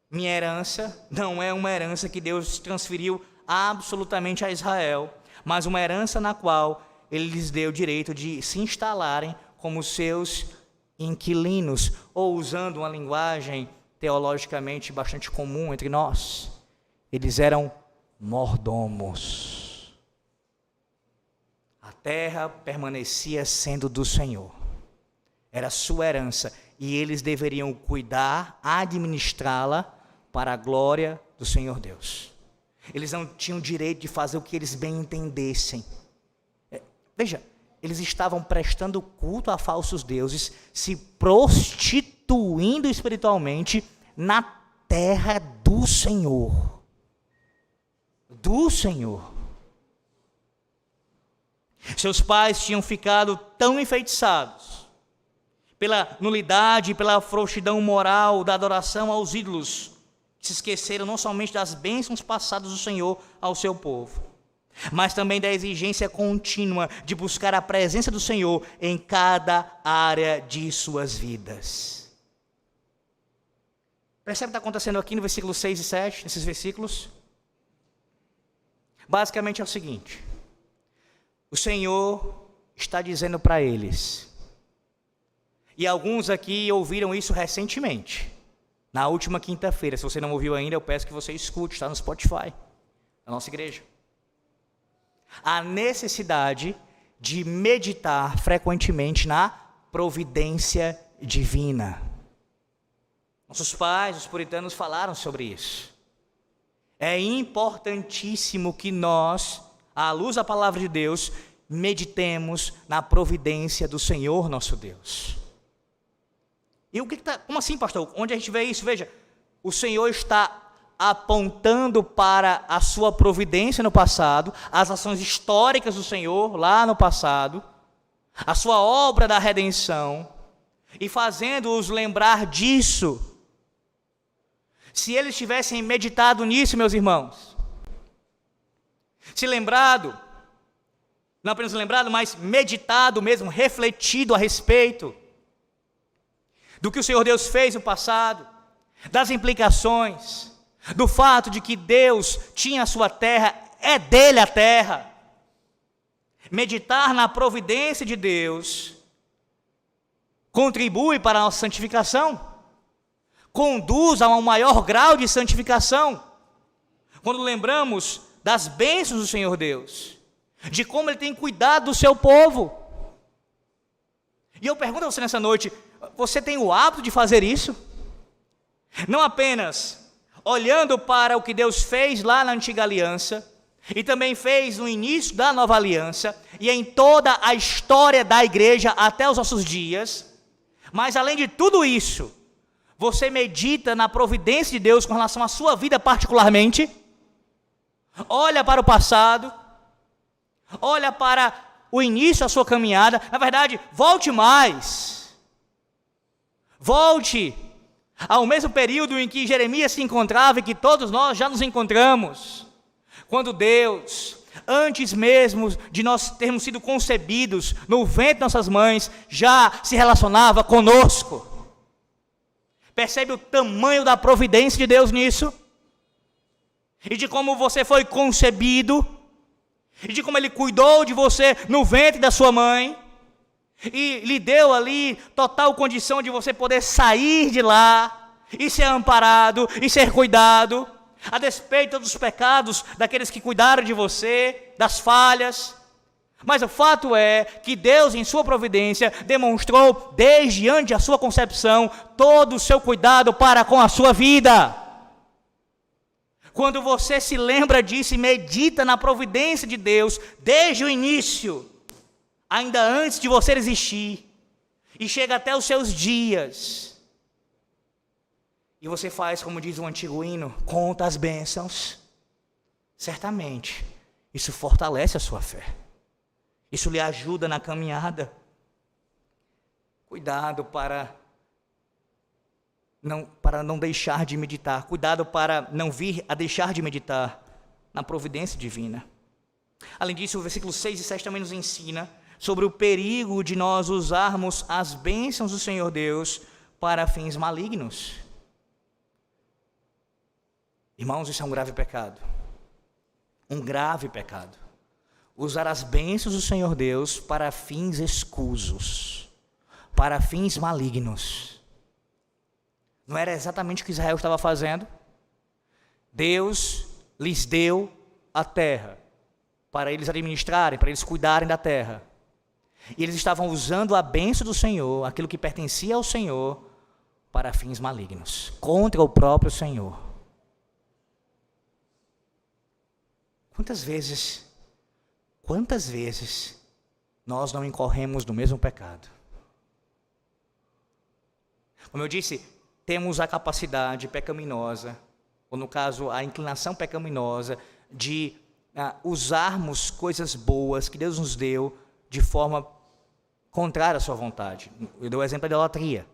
Minha herança não é uma herança que Deus transferiu absolutamente a Israel, mas uma herança na qual ele lhes deu o direito de se instalarem como seus inquilinos, ou usando uma linguagem teologicamente bastante comum entre nós, eles eram mordomos. A terra permanecia sendo do Senhor, era sua herança, e eles deveriam cuidar, administrá-la para a glória do Senhor Deus. Eles não tinham direito de fazer o que eles bem entendessem. Veja, eles estavam prestando culto a falsos deuses, se prostituindo espiritualmente na terra do Senhor. Do Senhor. Seus pais tinham ficado tão enfeitiçados pela nulidade e pela frouxidão moral da adoração aos ídolos, que se esqueceram não somente das bênçãos passadas do Senhor ao seu povo, mas também da exigência contínua de buscar a presença do Senhor em cada área de suas vidas. Percebe o que está acontecendo aqui no versículo 6 e 7, nesses versículos? Basicamente é o seguinte: o Senhor está dizendo para eles, e alguns aqui ouviram isso recentemente, na última quinta-feira. Se você não ouviu ainda, eu peço que você escute, está no Spotify, da nossa igreja. A necessidade de meditar frequentemente na providência divina. Nossos pais, os puritanos, falaram sobre isso. É importantíssimo que nós, à luz da palavra de Deus, meditemos na providência do Senhor nosso Deus. E o que está... Como assim, pastor? Onde a gente vê isso? Veja, o Senhor está apontando para a sua providência no passado, as ações históricas do Senhor lá no passado, a sua obra da redenção, e fazendo-os lembrar disso. Se eles tivessem meditado nisso, meus irmãos, se lembrado, não apenas lembrado, mas meditado mesmo, refletido a respeito do que o Senhor Deus fez no passado, das implicações, do fato de que Deus tinha a sua terra, é dele a terra. Meditar na providência de Deus contribui para a nossa santificação, conduz a um maior grau de santificação. Quando lembramos das bênçãos do Senhor Deus, de como Ele tem cuidado do seu povo. E eu pergunto a você nessa noite, você tem o hábito de fazer isso? Não apenas olhando para o que Deus fez lá na antiga aliança, e também fez no início da nova aliança, e em toda a história da igreja até os nossos dias, mas além de tudo isso, você medita na providência de Deus com relação à sua vida particularmente, olha para o passado, olha para o início da sua caminhada, na verdade, volte mais, volte ao mesmo período em que Jeremias se encontrava e que todos nós já nos encontramos, quando Deus, antes mesmo de nós termos sido concebidos no ventre de nossas mães, já se relacionava conosco. Percebe o tamanho da providência de Deus nisso? E de como você foi concebido, e de como Ele cuidou de você no ventre da sua mãe, e lhe deu ali total condição de você poder sair de lá, e ser amparado, e ser cuidado, a despeito dos pecados daqueles que cuidaram de você, das falhas. Mas o fato é que Deus, em sua providência, demonstrou desde antes da sua concepção todo o seu cuidado para com a sua vida. Quando você se lembra disso e medita na providência de Deus desde o início, ainda antes de você existir, e chega até os seus dias, e você faz, como diz o antigo hino, conta as bênçãos, certamente isso fortalece a sua fé. Isso lhe ajuda na caminhada. Cuidado para não deixar de meditar. Cuidado para não vir a deixar de meditar na providência divina. Além disso, o versículo 6 e 7 também nos ensina sobre o perigo de nós usarmos as bênçãos do Senhor Deus para fins malignos. Irmãos, isso é um grave pecado. Um grave pecado. Usar as bênçãos do Senhor Deus para fins escusos, para fins malignos. Não era exatamente o que Israel estava fazendo? Deus lhes deu a terra para eles administrarem, para eles cuidarem da terra. E eles estavam usando a bênção do Senhor, aquilo que pertencia ao Senhor, para fins malignos, contra o próprio Senhor. Quantas vezes nós não incorremos no mesmo pecado? Como eu disse, temos a capacidade pecaminosa, ou no caso a inclinação pecaminosa, de usarmos coisas boas que Deus nos deu de forma contrária à sua vontade. Eu dou o exemplo da idolatria.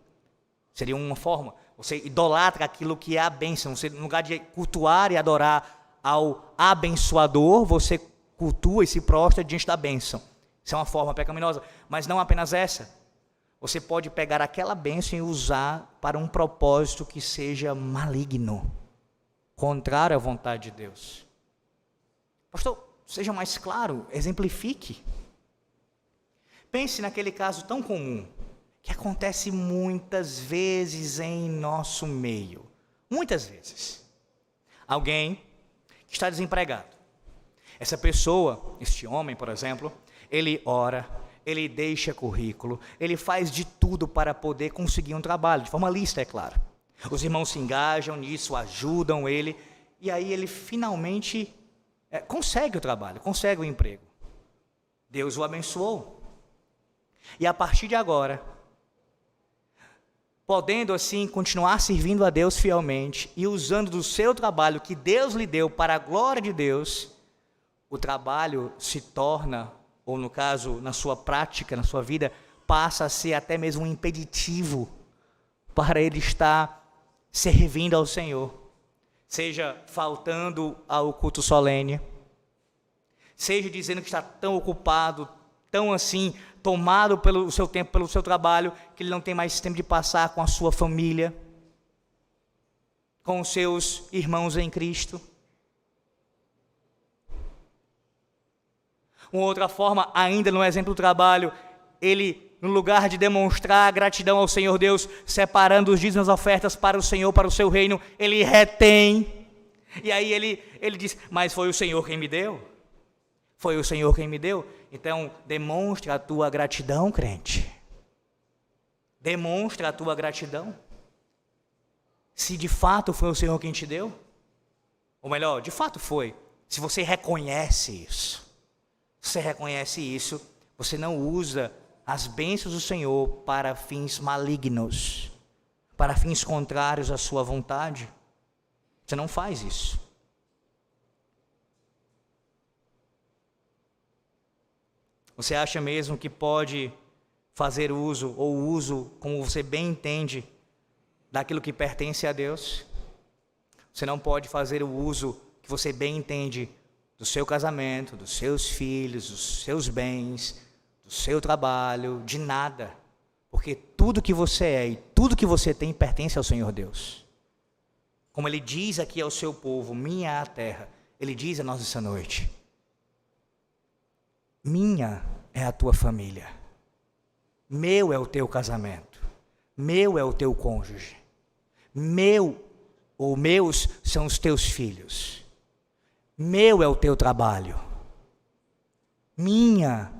Seria uma forma, você idolatra aquilo que é a bênção. Você, no lugar de cultuar e adorar ao abençoador, você cultua e se prostra diante da bênção. Isso é uma forma pecaminosa. Mas não apenas essa. Você pode pegar aquela bênção e usar para um propósito que seja maligno, contrário à vontade de Deus. Pastor, seja mais claro, exemplifique. Pense naquele caso tão comum, que acontece muitas vezes em nosso meio. Muitas vezes. Alguém que está desempregado. Essa pessoa, este homem, por exemplo, ele ora, ele deixa currículo, ele faz de tudo para poder conseguir um trabalho, de forma lícita, é claro. Os irmãos se engajam nisso, ajudam ele, e aí ele finalmente consegue o trabalho, consegue o emprego. Deus o abençoou. E a partir de agora, podendo assim continuar servindo a Deus fielmente e usando do seu trabalho que Deus lhe deu para a glória de Deus, o trabalho se torna, ou no caso, na sua prática, na sua vida, passa a ser até mesmo um impeditivo para ele estar servindo ao Senhor. Seja faltando ao culto solene, seja dizendo que está tão ocupado, tão assim, tomado pelo seu tempo, pelo seu trabalho, que ele não tem mais tempo de passar com a sua família, com os seus irmãos em Cristo. Uma outra forma, ainda no exemplo do trabalho, ele, no lugar de demonstrar gratidão ao Senhor Deus, separando os dízimos e as ofertas para o Senhor, para o seu reino, ele retém. E aí ele diz, mas foi o Senhor quem me deu. Foi o Senhor quem me deu. Então, demonstra a tua gratidão, crente. Demonstra a tua gratidão. Se de fato foi o Senhor quem te deu, ou melhor, de fato foi. Se você reconhece isso, você não usa as bênçãos do Senhor para fins malignos, para fins contrários à sua vontade. Você não faz isso. Você acha mesmo que pode fazer uso, ou uso, como você bem entende, daquilo que pertence a Deus? Você não pode fazer o uso que você bem entende do seu casamento, dos seus filhos, dos seus bens, do seu trabalho, de nada. Porque tudo que você é e tudo que você tem pertence ao Senhor Deus. Como Ele diz aqui ao seu povo, minha é a terra. Ele diz a nós essa noite, minha é a tua família, meu é o teu casamento, meu é o teu cônjuge, meu ou meus são os teus filhos, meu é o teu trabalho, minha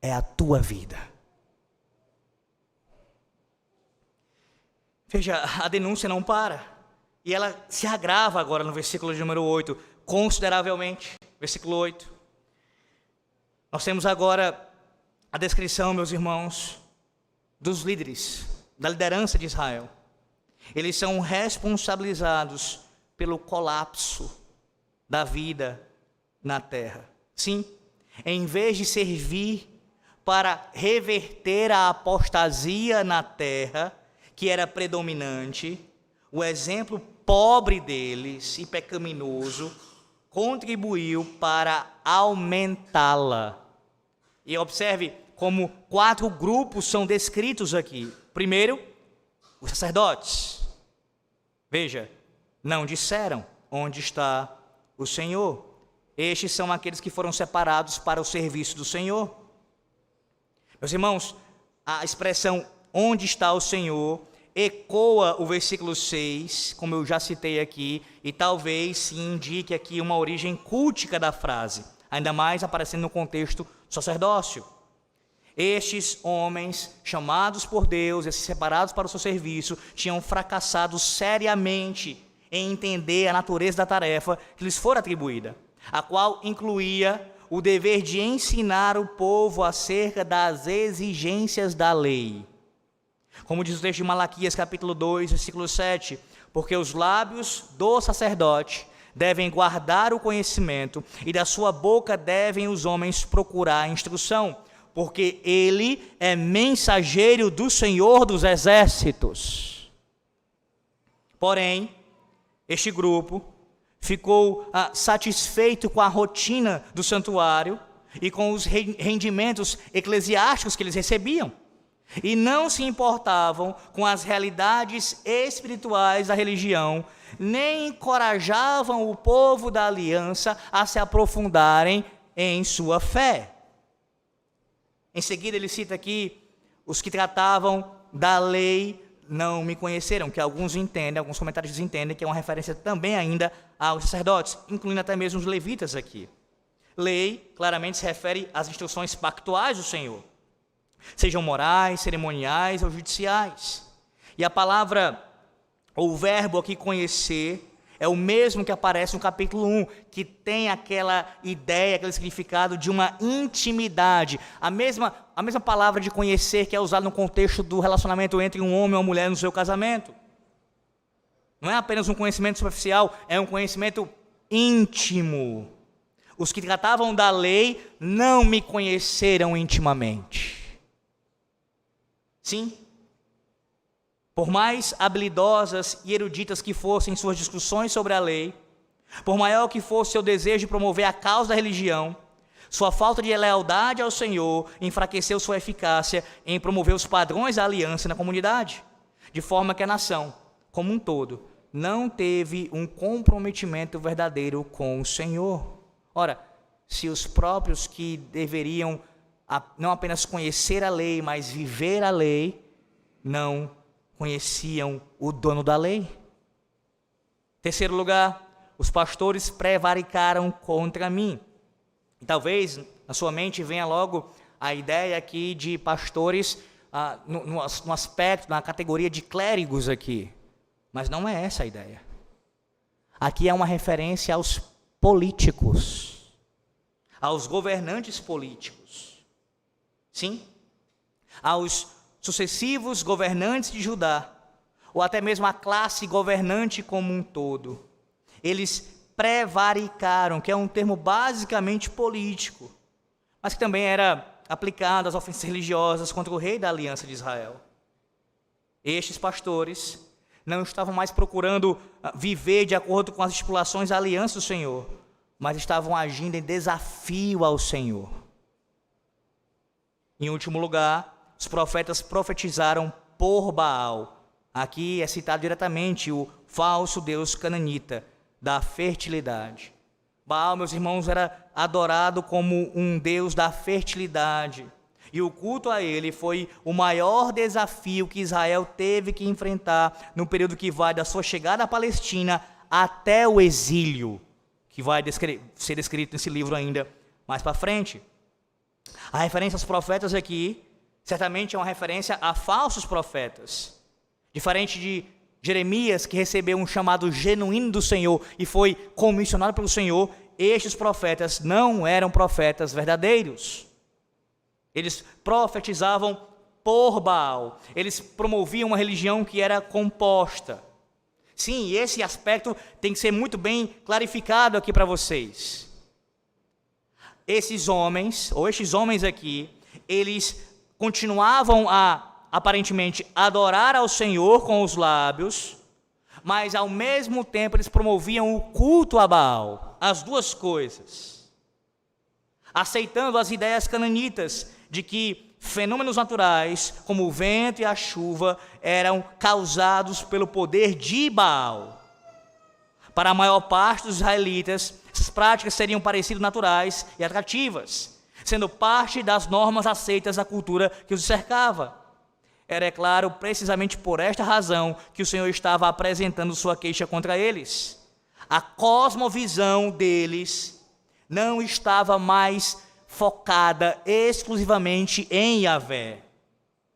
é a tua vida. Veja, a denúncia não para, e ela se agrava agora no versículo de número 8, consideravelmente, versículo 8. Nós temos agora a descrição, meus irmãos, dos líderes, da liderança de Israel. Eles são responsabilizados pelo colapso da vida na terra. Sim, em vez de servir para reverter a apostasia na terra, que era predominante, o exemplo pobre deles e pecaminoso contribuiu para aumentá-la. E observe como 4 grupos são descritos aqui. Primeiro, os sacerdotes. Veja, não disseram onde está o Senhor. Estes são aqueles que foram separados para o serviço do Senhor. Meus irmãos, a expressão onde está o Senhor ecoa o versículo 6, como eu já citei aqui, e talvez se indique aqui uma origem cultica da frase, ainda mais aparecendo no contexto do sacerdócio. Estes homens, chamados por Deus e separados para o seu serviço, tinham fracassado seriamente em entender a natureza da tarefa que lhes fora atribuída, a qual incluía o dever de ensinar o povo acerca das exigências da lei. Como diz o texto de Malaquias, capítulo 2, versículo 7, porque os lábios do sacerdote devem guardar o conhecimento, e da sua boca devem os homens procurar a instrução, porque ele é mensageiro do Senhor dos exércitos. Porém, este grupo ficou satisfeito com a rotina do santuário e com os rendimentos eclesiásticos que eles recebiam, e não se importavam com as realidades espirituais da religião, nem encorajavam o povo da aliança a se aprofundarem em sua fé. Em seguida ele cita aqui, os que tratavam da lei não me conheceram, que alguns entendem, alguns comentários entendem que é uma referência também ainda aos sacerdotes, incluindo até mesmo os levitas aqui. Lei claramente se refere às instruções pactuais do Senhor, sejam morais, cerimoniais ou judiciais. E a palavra, ou o verbo aqui conhecer, é o mesmo que aparece no capítulo 1, que tem aquela ideia, aquele significado de uma intimidade. A mesma palavra de conhecer que é usada no contexto do relacionamento entre um homem e uma mulher no seu casamento. Não é apenas um conhecimento superficial, é um conhecimento íntimo. Os que tratavam da lei não me conheceram intimamente. Sim. Por mais habilidosas e eruditas que fossem suas discussões sobre a lei, por maior que fosse seu desejo de promover a causa da religião, sua falta de lealdade ao Senhor enfraqueceu sua eficácia em promover os padrões da aliança na comunidade, de forma que a nação, como um todo, não teve um comprometimento verdadeiro com o Senhor. Ora, se os próprios que deveriam não apenas conhecer a lei, mas viver a lei, não conheciam o dono da lei. Terceiro lugar, os pastores prevaricaram contra mim. E talvez na sua mente venha logo a ideia aqui de pastores no aspecto, na categoria de clérigos aqui. Mas não é essa a ideia. Aqui é uma referência aos políticos, aos governantes políticos. Sim, aos sucessivos governantes de Judá, ou até mesmo a classe governante como um todo. Eles prevaricaram, que é um termo basicamente político, mas que também era aplicado às ofensas religiosas contra o rei da aliança de Israel. Estes pastores não estavam mais procurando viver de acordo com as estipulações da aliança do Senhor, mas estavam agindo em desafio ao Senhor. Em último lugar, os profetas profetizaram por Baal. Aqui é citado diretamente o falso deus cananita da fertilidade. Baal, meus irmãos, era adorado como um deus da fertilidade. E o culto a ele foi o maior desafio que Israel teve que enfrentar no período que vai da sua chegada à Palestina até o exílio, que vai ser descrito nesse livro ainda mais para frente. A referência aos profetas aqui certamente é uma referência a falsos profetas. Diferente de Jeremias, que recebeu um chamado genuíno do Senhor e foi comissionado pelo Senhor, estes profetas não eram profetas verdadeiros. Eles profetizavam por Baal. Eles promoviam uma religião que era composta. Sim, esse aspecto tem que ser muito bem clarificado aqui para vocês. Esses homens aqui, eles continuavam a, aparentemente, adorar ao Senhor com os lábios, mas ao mesmo tempo eles promoviam o culto a Baal, as duas coisas, aceitando as ideias cananitas de que fenômenos naturais, como o vento e a chuva, eram causados pelo poder de Baal. Para a maior parte dos israelitas, essas práticas seriam parecidas naturais e atrativas, sendo parte das normas aceitas da cultura que os cercava. Era, é claro, precisamente por esta razão que o Senhor estava apresentando sua queixa contra eles. A cosmovisão deles não estava mais focada exclusivamente em Yahvé.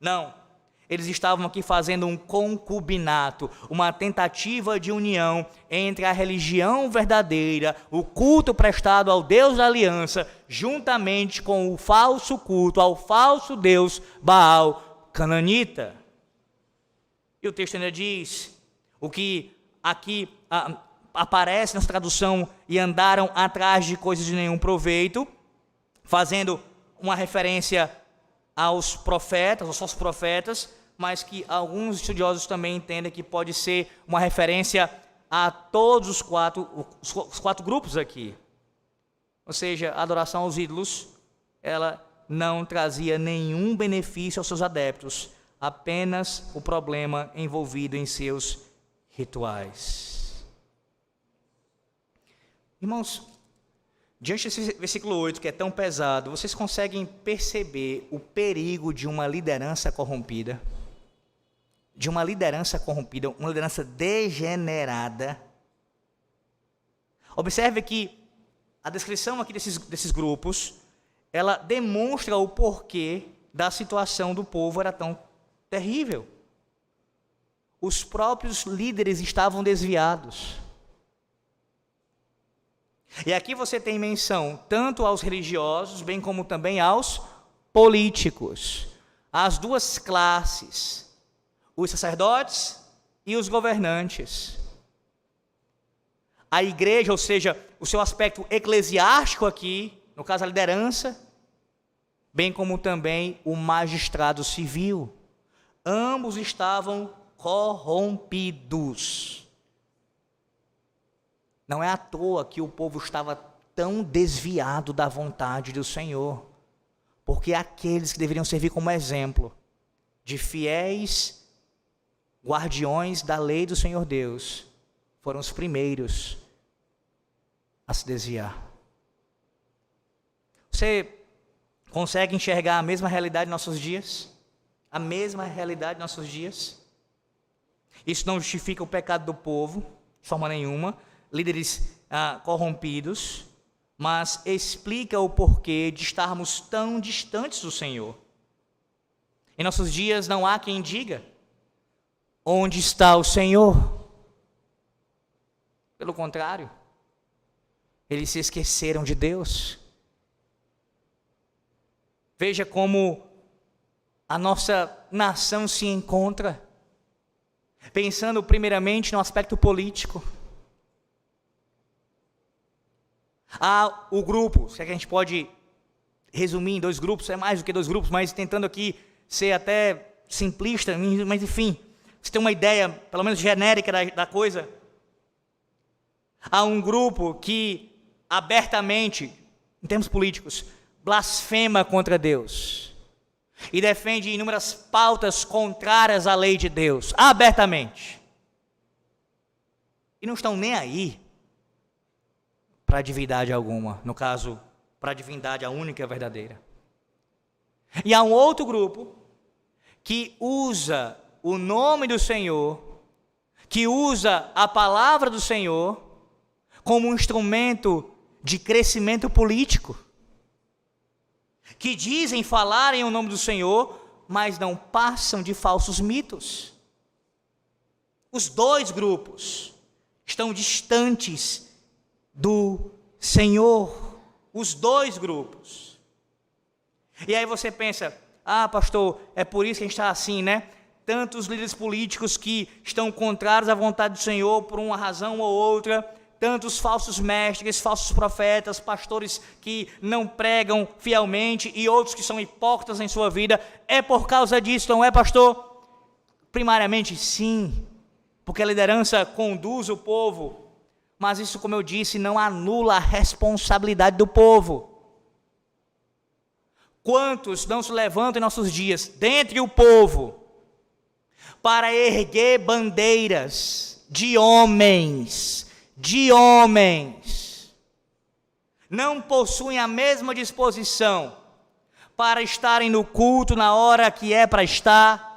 Não, eles estavam aqui fazendo um concubinato, uma tentativa de união entre a religião verdadeira, o culto prestado ao Deus da aliança, juntamente com o falso culto ao falso Deus Baal cananita. E o texto ainda diz, o que aqui aparece nessa tradução, e andaram atrás de coisas de nenhum proveito, fazendo uma referência aos profetas, aos falsos profetas, mas que alguns estudiosos também entendem que pode ser uma referência a todos os quatro grupos aqui. Ou seja, a adoração aos ídolos, ela não trazia nenhum benefício aos seus adeptos, apenas o problema envolvido em seus rituais. Irmãos, diante desse versículo 8, que é tão pesado, vocês conseguem perceber o perigo de uma liderança corrompida? De uma liderança corrompida, uma liderança degenerada. Observe que a descrição aqui desses grupos, ela demonstra o porquê da situação do povo era tão terrível. Os próprios líderes estavam desviados. E aqui você tem menção tanto aos religiosos, bem como também aos políticos. As duas classes, os sacerdotes e os governantes. A igreja, ou seja, o seu aspecto eclesiástico aqui, no caso a liderança, bem como também o magistrado civil. Ambos estavam corrompidos. Não é à toa que o povo estava tão desviado da vontade do Senhor, porque aqueles que deveriam servir como exemplo de fiéis guardiões da lei do Senhor Deus foram os primeiros a se desviar. Você consegue enxergar a mesma realidade em nossos dias? A mesma realidade em nossos dias? Isso não justifica o pecado do povo, de forma nenhuma, líderes corrompidos, mas explica o porquê de estarmos tão distantes do Senhor. Em nossos dias não há quem diga: onde está o Senhor? Pelo contrário, eles se esqueceram de Deus. Veja como a nossa nação se encontra, pensando primeiramente no aspecto político. Há o grupo, se é que a gente pode resumir em 2 grupos, é mais do que 2 grupos, mas tentando aqui ser até simplista, mas enfim, você tem uma ideia, pelo menos genérica da coisa. Há um grupo que abertamente, em termos políticos, blasfema contra Deus e defende inúmeras pautas contrárias à lei de Deus, abertamente. E não estão nem aí para divindade alguma, no caso, para a divindade a única e a verdadeira. E há um outro grupo que usa o nome do Senhor, que usa a palavra do Senhor como um instrumento de crescimento político, que dizem falar em o nome do Senhor, mas não passam de falsos mitos. Os 2 grupos estão distantes do Senhor, os 2 grupos. E aí você pensa: pastor, é por isso que a gente está assim, né? Tantos líderes políticos que estão contrários à vontade do Senhor por uma razão ou outra, tantos falsos mestres, falsos profetas, pastores que não pregam fielmente e outros que são hipócritas em sua vida. É por causa disso, não é, pastor? Primariamente, sim, porque a liderança conduz o povo, mas isso, como eu disse, não anula a responsabilidade do povo. Quantos não se levantam em nossos dias, dentre o povo, para erguer bandeiras de homens, não possuem a mesma disposição para estarem no culto na hora que é para estar,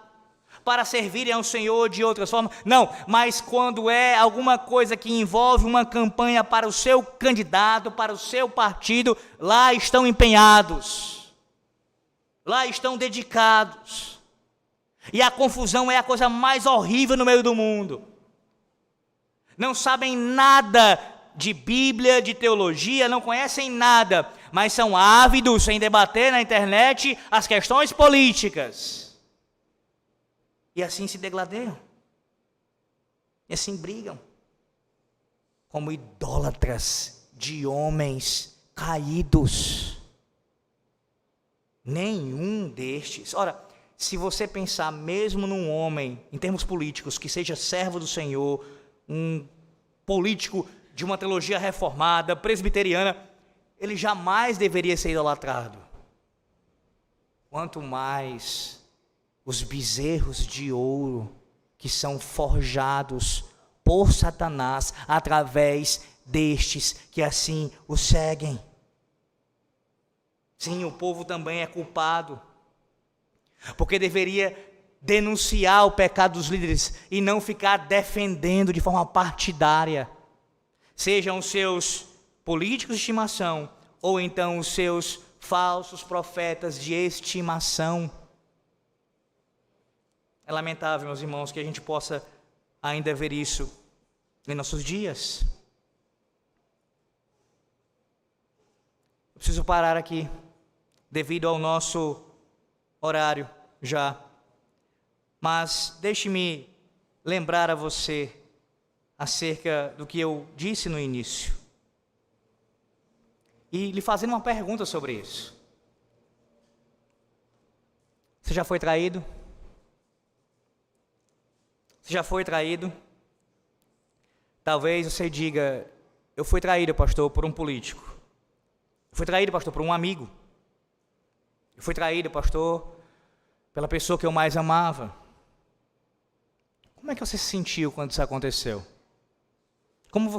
para servirem ao Senhor de outras formas, não, mas quando é alguma coisa que envolve uma campanha para o seu candidato, para o seu partido, lá estão empenhados, lá estão dedicados, e a confusão é a coisa mais horrível no meio do mundo. Não sabem nada de Bíblia, de teologia, não conhecem nada, mas são ávidos em debater na internet as questões políticas. E assim se degladeiam. E assim brigam. Como idólatras de homens caídos. Nenhum destes. Ora, se você pensar mesmo num homem, em termos políticos, que seja servo do Senhor, um político de uma teologia reformada, presbiteriana, ele jamais deveria ser idolatrado. Quanto mais os bezerros de ouro que são forjados por Satanás através destes que assim o seguem. Sim, o povo também é culpado, porque deveria denunciar o pecado dos líderes e não ficar defendendo de forma partidária, sejam os seus políticos de estimação ou então os seus falsos profetas de estimação. É lamentável, meus irmãos, que a gente possa ainda ver isso em nossos dias. Eu preciso parar aqui, devido ao nosso horário já. Mas deixe-me lembrar a você acerca do que eu disse no início. E lhe fazendo uma pergunta sobre isso. Você já foi traído? Você já foi traído? Talvez você diga: eu fui traído, pastor, por um político. Eu fui traído, pastor, por um amigo. Eu fui traído, pastor, pela pessoa que eu mais amava. Como é que você se sentiu quando isso aconteceu? Como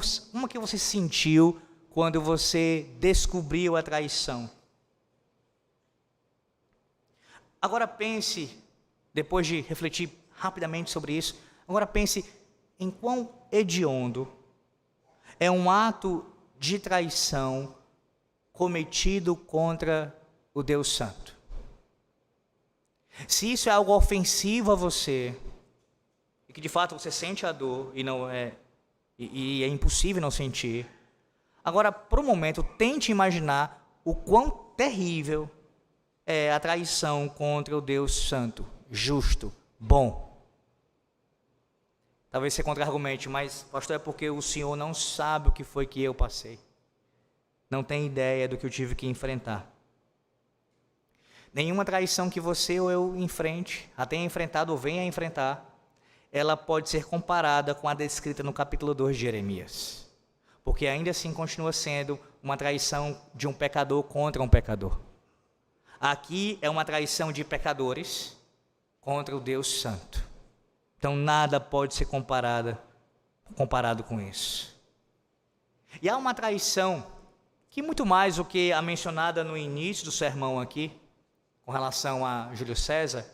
é que você se sentiu quando você descobriu a traição? Agora pense, depois de refletir rapidamente sobre isso, agora pense em quão hediondo é um ato de traição cometido contra o Deus Santo. Se isso é algo ofensivo a você, e que de fato você sente a dor, e é impossível não sentir, agora, por um momento, tente imaginar o quão terrível é a traição contra o Deus Santo, justo, bom. Talvez você contra-argumente, mas pastor, é porque o senhor não sabe o que foi que eu passei. Não tem ideia do que eu tive que enfrentar. Nenhuma traição que você ou eu enfrente, a tenha enfrentado ou venha a enfrentar, ela pode ser comparada com a descrita no capítulo 2 de Jeremias. Porque ainda assim continua sendo uma traição de um pecador contra um pecador. Aqui é uma traição de pecadores contra o Deus Santo. Então nada pode ser comparado com isso. E há uma traição que muito mais do que a mencionada no início do sermão aqui, com relação a Júlio César,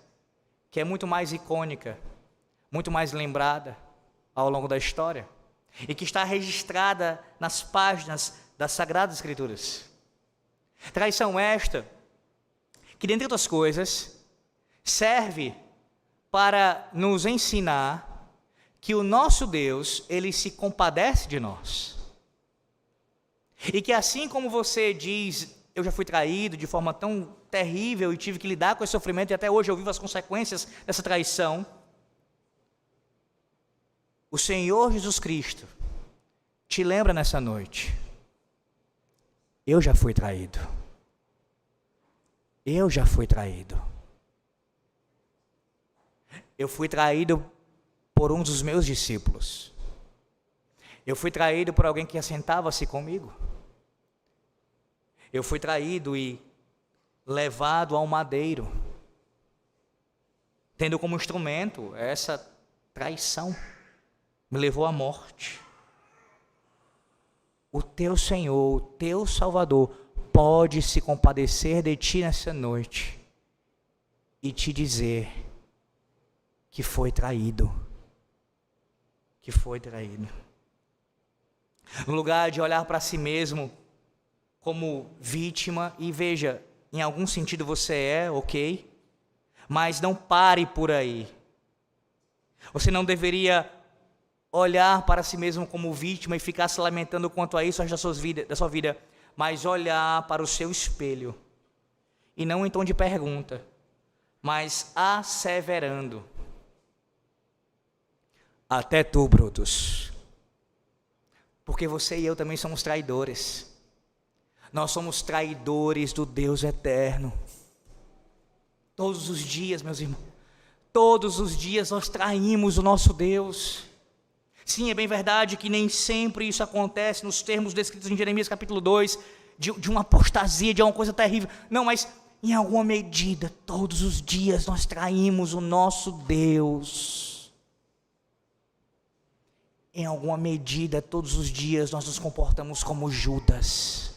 que é muito mais icônica, muito mais lembrada ao longo da história, e que está registrada nas páginas das Sagradas Escrituras. Traição esta, que dentre outras coisas, serve para nos ensinar que o nosso Deus, Ele se compadece de nós. E que assim como você diz, eu já fui traído de forma tão terrível e tive que lidar com esse sofrimento e até hoje eu vivo as consequências dessa traição, o Senhor Jesus Cristo te lembra nessa noite: eu já fui traído. Eu já fui traído. Eu fui traído por um dos meus discípulos. Eu fui traído por alguém que assentava-se comigo. Eu fui traído e levado ao madeiro, tendo como instrumento essa traição, me levou à morte. O teu Senhor, o teu Salvador, pode se compadecer de ti nessa noite e te dizer que foi traído. Que foi traído. No lugar de olhar para si mesmo como vítima, e veja, em algum sentido você é, ok, mas não pare por aí. Você não deveria olhar para si mesmo como vítima e ficar se lamentando quanto a isso da sua vida, mas olhar para o seu espelho, e não em tom de pergunta, mas asseverando: até tu, Brutus, porque você e eu também somos traidores. Nós somos traidores do Deus eterno. Todos os dias, meus irmãos, todos os dias nós traímos o nosso Deus. Sim, é bem verdade que nem sempre isso acontece nos termos descritos em Jeremias capítulo 2, de uma apostasia, de uma coisa terrível. Não, mas em alguma medida, todos os dias nós traímos o nosso Deus. Em alguma medida, todos os dias nós nos comportamos como Judas.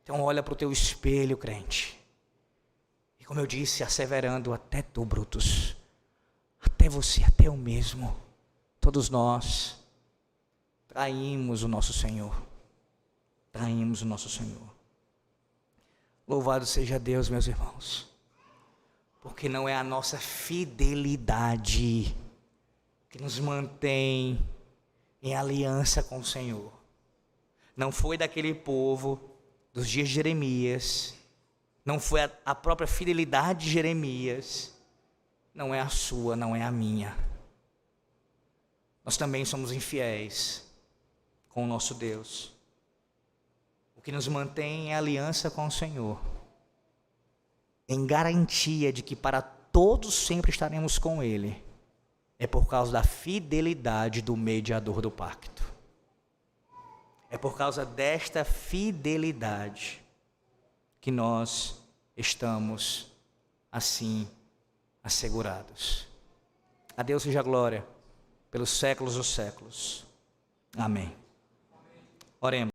Então olha para o teu espelho, crente. E como eu disse, asseverando: até tu, Brutus, até você, até eu mesmo, todos nós traímos o nosso Senhor. Traímos o nosso Senhor. Louvado seja Deus, meus irmãos, porque não é a nossa fidelidade que nos mantém em aliança com o Senhor. não foi daquele povo dos dias de Jeremias, não foi a própria fidelidade de Jeremias, não é a sua, não é a minha. Nós também somos infiéis com o nosso Deus. O que nos mantém é a aliança com o Senhor, em garantia de que para todos sempre estaremos com Ele, é por causa da fidelidade do mediador do pacto. É por causa desta fidelidade que nós estamos assim assegurados. A Deus seja a glória pelos séculos dos séculos. Amém. Oremos.